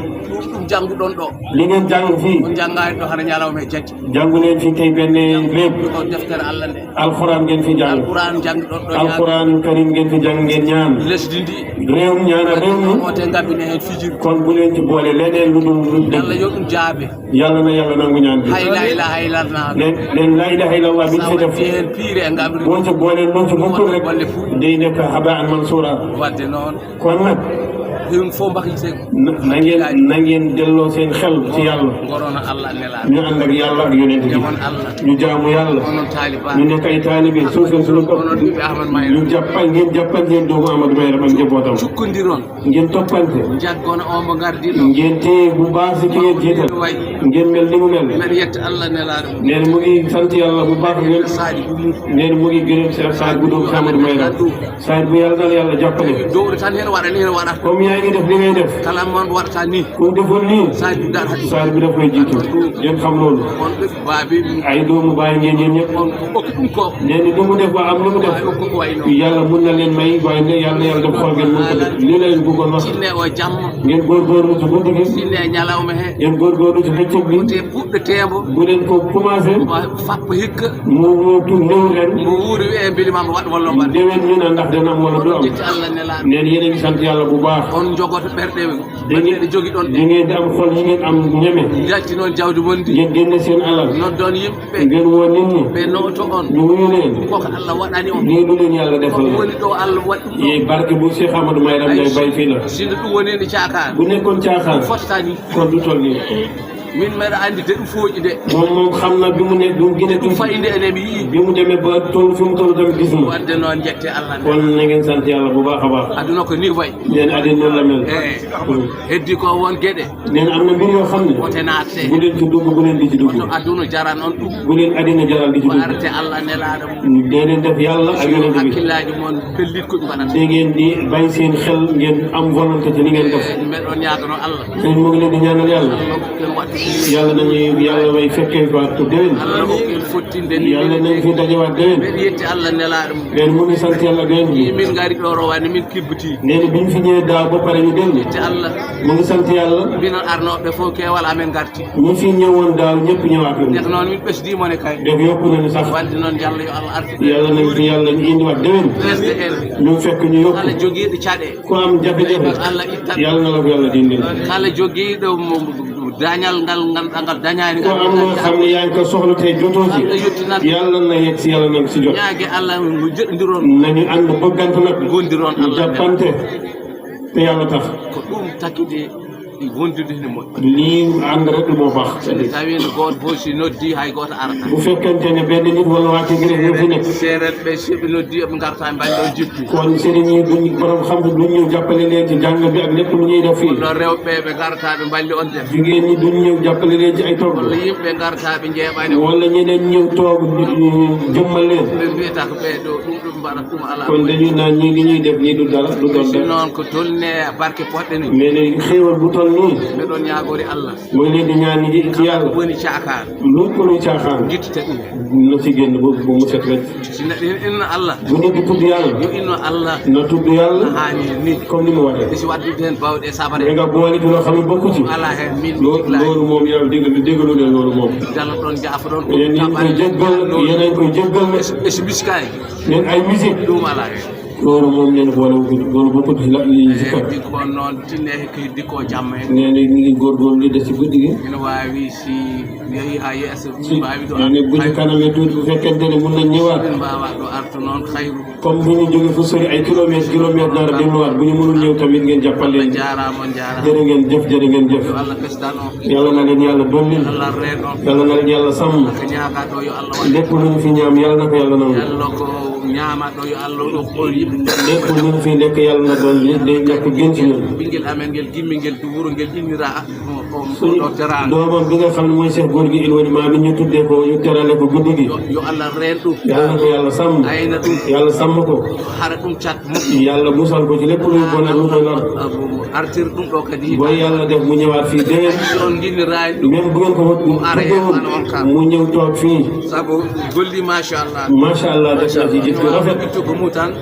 ɗum jannguɗon ɗo li ngeen jàng fii on janngani ɗo hana ñalawma e jaggi jàngu leen fi tey benn lépp o deftere Allah nde alquran ngeen fi jàng alquran jangɗon ɗo alquran karim ngeen fi jàng ngeen ñaan lesdi ndi réew ñaana réew mi ote ngabbine hen fijir kon bu leen ci boole leneen lu dul yalla yo ɗum jaabe yàlla na yàlla nangu ñaan bi hay la ilaha illallah leen la ilaha illallah bi fi def hen piire e ngabri boo ci boole loo ci bokkul rek day nekk habaan mansura wadde noon kon nag hen fof mbakkilite na ngeen delloo seen xel ci yàlla gorona Allah nelaɗo ñu ànd ak yàlla ak yonent bi ñu jaamu yàlla onon taaliba ñu nekk ay taalibe suufeen suñu bopp ñu jàppal ngeen doomu Amadou Mayram ak njabootam cukkodiron ngeen toppante jaggono on mo gardiɗo ngeen téye bu baax si ki ngeen jiital ngeen mel ni mu mel men yetta Allah nelaɗo neen mu ngi sant yàlla bu baax ngeen neen mu ngi gërëm Cheikh Saad bu doomu Amadou Mayram Saad bu yàlla na yàlla jàppale dowre tan hen waɗa ni hen waɗata comme yaa ngi def li ngay def kala mon waɗata ni ku deful nii Saad bu dara Saad bi daf koy jiitu ngeen xam loolu on ɓe baabi ay doomu baay ngeen yéen ñëpp on okki ɗum ko nee ni lu mu def ba am lu mu def yàlla mun na leen may waaye ne yàlla na yàlla def xool ngeen mun ko def lii la leen bëggoon wax sinne o jamma ngeen góorgóorlu ci guddi gi sinne ñalawma he ngeen góorgóorlu ci bëccëg bi te puɗɗo tembo bu leen ko commencé fappo hikka mu tu néew ren mo wuuri wi e mbilimama waɗ wallo mbaɗ déwén ñu ne ndax dana am wala du am jetti Allah nelaɗo neen yéen a ngi sant yàlla bu baax on jogoto ɓerɗe ɓerɗe jogi ɗon di ngeen di am xol yi ngeen am ñeme jatti noon jawdi wondi ngeen génne seen alal noddon yimɓe ngeen woo nit ñi ɓe noto on ñu wuyu leen koko Allah waɗani on lii lu leen yàlla defal la woni ɗo Allah waɗi ɗum yee barke bu Cheikh Amadou Mayram lay bay fii la sino ɗum woni ni caakaan bu nekkoon caaxaan fottani kon du toll nii min mbeɗa andi de ɗum fooƴi de moom xam na bi mu ne bi mu gën a ɗum fayinde ene mi yii bi mu demee ba toll fi mu toll tamit gis na wadde noon jette Allah kon na ngeen sant yàlla bu baax a baax aduna ko ni way neen adina noonu la mel heddi ko won gueɗe neen am na mbir yoo xam ne wote naate bu leen ci dugg bu leen di ci dugg aduna jaran on ɗum bu leen adina jaral di ci dugg arate Allah nelaɗo dee leen def yàlla ak yonent bi hakkillaji moon pellit ko ɗum waɗata da ngeen di bay seen xel ngeen am volonté ci ni ngeen def mbeɗon ñaagano Allah seen mu ngi leen di ñaanal yàlla yàlla nañu yàlla way fekkee waat ko déwén Allah hokkel fottinde yàlla nañ fi dajewaat déwén mbeɗa yetti Allah nelaɗo leen mu ngi sant yàlla déwén bi min ngari ɗo rowani min kibbiti nee na biñ fi ñëwee daaw ba pare ñu dellu yetti Allah mu ngi sant yàlla minon arnoɓe fof kewal amen garti ñi fi ñëwoon daaw ñëpp ñëwaat nañu dek noon min ɓesdimone kay def yokku nañu sax wadde noon Yàlla yo Allah arti yàlla nañ fi yàlla ñu indiwaat déwén ɓesde en ñu fekk ñu yokku kala joguiɗo caɗe ku am jafe-jafe Allah ittat yàlla na la ko yàlla dindil kala joguiɗo dañal ngal ganduɗa ngal dañani ko am loo xam ne yaa ngi ko soxla tey jotoo ci yàlla na yegg si yàlla na si jot ñaage Allah mo joɗodiron nañu ànd bëggante nag gondiron ñu jàppante te yàlla tax ko ɗum takkide wondude ne moƴƴi lii ànd rek moo baax so tawi no goto fof si noddi hay goto arata bu fekkente ne benn nit wala waa Tigre ñu fi nekk séeréer ɓe soɓe noddi ɓe garta mbaɗi ɗon jippi kon sëriñ yi duñ borom xam duñ ñëw jàppale leen ci jàng bi ak lépp lu ñuy def fii ɗo rewɓe ɓe garta ɓe mballi on def jigéen ñi duñ ñëw jàppale leen ci ay togg walla yimɓe garta ɓe jeeɓani wala ñeneen ñëw toog jëmmal leen ɓe mbiyata ko ɓeɗo ɗum mbaɗat ɗum ala kon dañuy naan ñii li ñuy def nii du dara du doon dara noon ko tolne barke poɗɗe ni mais ne xéewal bu toll nii mbeɗon ñagori Allah mooy leen di ñaan ñi ci yàlla woni caakaan lu ko luy caaxaan guittite ɗum na ci génn bu mu set rek si neɗɗo inno Allah bu nit di tudd yàlla yo inno Allah na tudd yàlla hani ni comme ni mu waxee si waddude hen bawɗe sabare da nga boole ci loo xam ne bokku ci ala hen min loolu moom yow déggalu leen loolu moom dalla ɗon jaafa ɗon yéen ñi koy jéggal yéen a koy jéggal e so miskani nen ay musique ɗum ala hen loolu moom nee na boole loolu bokkut ci la li si di ko noon tinne ko dikko jamma hen nee na ñu ngi góorgóorlu li des ci guddi gi ina wawi si yeehi ha yeeso mbawi ɗo ne bu ci kanamee tuuti bu fekkente ne mun nañ ñëwaat mbawa ɗo artu noon hayru comme bu ñu jóge fu sori ay kilomètre dara delluwaat bu ñu mënul ñëw tamit ngeen jàppal leen jarama jarama jërë ngeen jëf jërë ngeen jëf Allah ɓesdan on yàlla na leen yàlla dollil Allah reen on yàlla na leen yàlla sàmm ko ñaaga ɗo yo Allah waɗ lépp lu ñu fi ñaam yàlla na ko yàlla nangu yàlla ko ñaama ɗo yo Allah ɗo ɓol yimɓe lépp lu ñu fi nekk yàlla na doon day nekk gën ci ñun. ɓinguel amen ngel gimmi ngel du wuro ngel innira suñu o teranga doomam bi nga xam ne mooy Cheikh Gorgui Ilwani maa mi ñu tuddee ko ñu terale ko guddi gi. yo Allah reen ɗum yàlla na ko yàlla sàmm. ayna ɗum yàlla sàmm ko. hara ɗum cat moƴƴi yàlla musal ko ci lépp luy bon ak lu koy lor. artir ɗum ɗo kadi booy yàlla def mu ñëwaat fii déwén. on ginniraani ɗum même bu ngeen ko ara e an on kam mu ñëw toog fii. sabu golli machallah def na ci jëf ju rafet. ittugo mu tan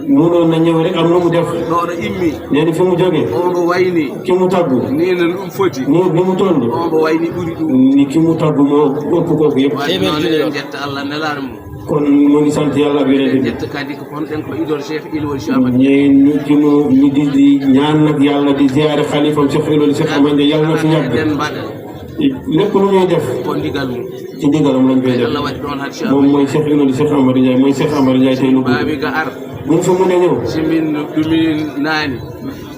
mënoon na ñëw rek am lu mu def. ɗo ɗo immi nee na fi mu jógee. on ɗo wayni ki mu taggu. ni no ɗum foti ni mu toll. on ɗo wayni ɓuri ɗum ni ki mu taggu moo ëpp kooku yëpp. waɗi noon en jetta Allah nelaare mum kon mu ngi sant yàlla ak yeneen bi. jetta kadi ko konɗen ko idol Cheikh Ilwani Cheikh Ahmad ñu ci mu ñu di ñaan nag yàlla di ziare xalifam Cheikh Ilwani Cheikh Ahmad yàlla na fi yàgg. den mbaɗa lépp lu ñuy def ko ndigal mum ci ndigalam lañ koy def. Allah waɗi ɗon had Cheikh moom mooy Cheikh Ilwani Cheikh Ahmad Ndiaye mooy Cheikh Ahmad Ndiaye tey lu baabi ga ar bu ñu fa mën a ñëw. si min ɗumin naani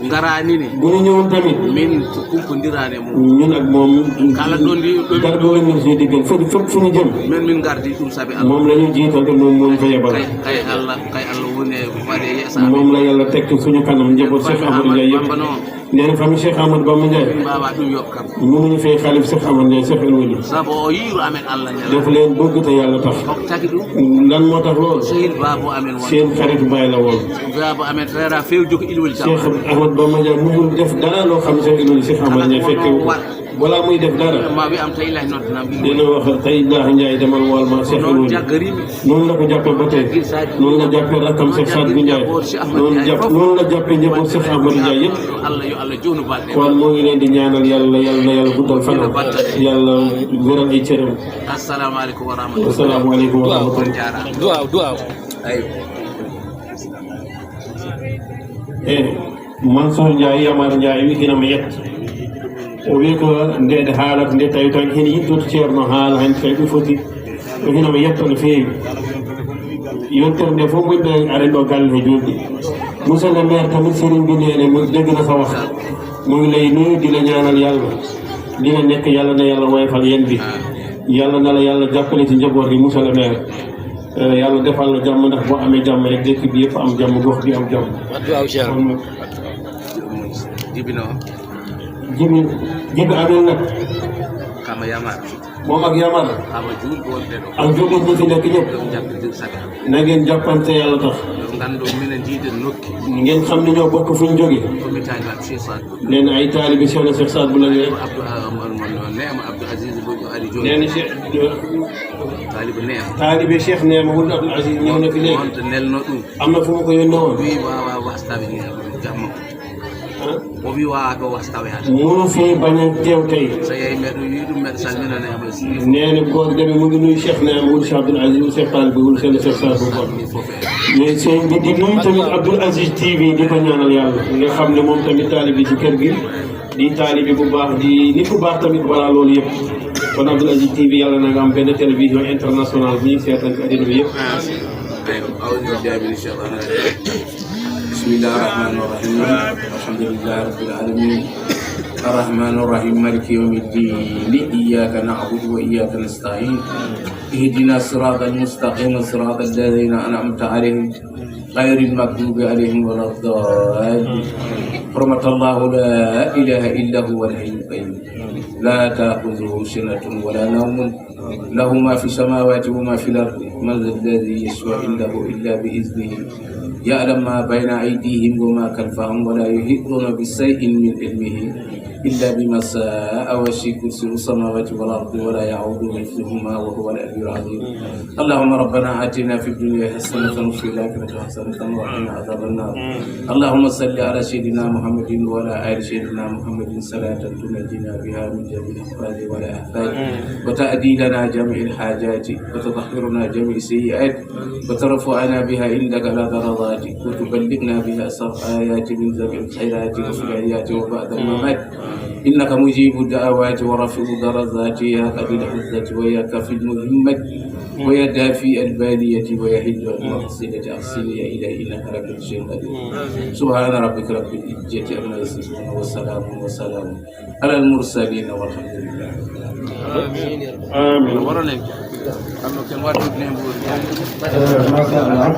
ngaranini bu ñu ñëwoon tamit min kumpodirani mum ñun ak moom kala ɗon ndi dara doo leen suñu diggal fépp fu ñu jëm min gardi ɗum saabi Allah moom la ñu jiital te moom moo ñu fa yebal kay Allah woni waɗe yeesa moom la yàlla teg suñu kanam njaboot Cheikh Amadou Ndiaye yëpp nee na famille Cheikh Amadou Bamba Ndiaye mbawa ɗum yokkam mënuñu fay xalif Cheikh Amadou Ndiaye Cheikh Ilwani sabu o yiiru amen Allah def leen bëgg te yàlla tax tagi ɗum lan moo tax loolu sehil babo amen won seen xarit baay la woon babo amen frère a fewjo ko Ilwani Cheikh Amadou Bamba Ndiaye mënul def dara loo xam Cheikh Ilwani Cheikh Amadou Ndiaye fekke wala muy def dara ma wi am tay ilahi noddanam dina wax tay ilahi Ndiaye demal wol ma Cheikh Ilwani noonu la ko jàppee ba tey noonu la jàppee rakkam Cheikh Sadou Ndiaye noonu la jàppee njaboot Cheikh Amadou Ndiaye yëpp Allah yo Allah jownu balɗe kon moo ngi leen di ñaanal yàlla na yàlla guddal fanam yàlla wéral ay cëram assalamu aleykum wa rahmatullah assalamu aleykum wa rahmatullah duwaw Mansour Ndiaye Yamar Ndiaye wi hinama yetta o wi ko ndede haalata nde tawi tan hen yiddude ceerno haala hen tawi ɗum foti o hinama yetta no feewi yontere nde fof gonɓe aren ɗo galle he julɗi monsieur le maire tamit Serigne bi nene mo degna sa wax mo ngi lay nuyu di la ñaanal yàlla li nga nekk yàlla na yàlla woyfal yen bi yàlla na la yàlla jàppale ci njaboot gi monsieur le maire yàlla defal la jàmm ndax boo amee jàmm rek dëkk bi yëpp am jàmm gox bi am jàmm jibi amin nag kama Yamar moom ak Yamar ama juul wonde ɗo ak jullit ñi fi nekk ñëpp jàppadir saga na ngeen jàppante yàlla tax nganndu minen jiiden nokki ngeen xam ne ñoo bokk fu ñu jóge komi taalibe Cheikh Sadou nee na ay taalibe Cheikh Sadou lañu rek Neema Abdou Aziz bo ari joni nee na taalibe Neema taalibe Cheikh Neema wul Abdou Aziz ñëw na fi léegi wonto nelno ɗum am na fu mu ko yónnee woon wi wawa wastawe jamma o wi wawa ɗo wastawe hade munu fi bañ a teew tey so yeyi meɗo wi ɗum meɗo salmina Neema nee na góor deme mu ngi nuyu Cheikh Neema wul Cheikh Abdou Aziz wul Cheikh taalibe wul seen Cheikh Sadou kon mais seen bi di nuyu tamit Abdou Aziz TV di ko ñaanal yàlla nga xam ne moom tamit taalibe ci kër gi di taalibe bu baax di nit ku baax tamit balaa loolu yëpp kon Abdou Aziz TV yàlla na nga am benn télévision internationale bi seetaan ci àddina bi yëpp bismillahi rahmani rahim alhamdulillahi rabbil alamin الرحمن الرحيم مالك يوم الدين إياك نعبد وإياك نستعين اهدنا الصراط المستقيم صراط الذين أنعمت عليهم غير المغضوب عليهم ولا الضالين حرمة الله لا إله إلا هو الحي القيوم لا تأخذه سنة ولا نوم له ما في السماوات وما في الأرض من ذا الذي يشفع عنده إلا بإذنه يعلم ما بين أيديهم وما خلفهم ولا يحيطون بشيء من علمه إلا بما شاء وسع كرسيه السماوات والأرض ولا يعوده حفظهما وهو العلي العظيم اللهم ربنا آتنا في الدنيا حسنة وفي الآخرة حسنة وقنا عذاب النار اللهم صل على سيدنا محمد وعلى آل سيدنا محمد صلاة تنجينا بها من جميع الأحوال والآفات وتأدي لنا جميع الحاجات وتطهرنا جميع السيئات وترفعنا بها عندك على درجاتك وتبلغنا بها أسر آيات من جميع الخيرات وفي الحياة وبعد الممات إنك مجيب الدعوات ورفع درجات يا قبل العزة ويا كافي المهمة ويا دافي البالية ويا حل المقصدة أرسلي إلى إنك على كل شيء قدير سبحان ربك رب العزة عما يصفون وسلام على المرسلين والحمد لله آمين masha Allah.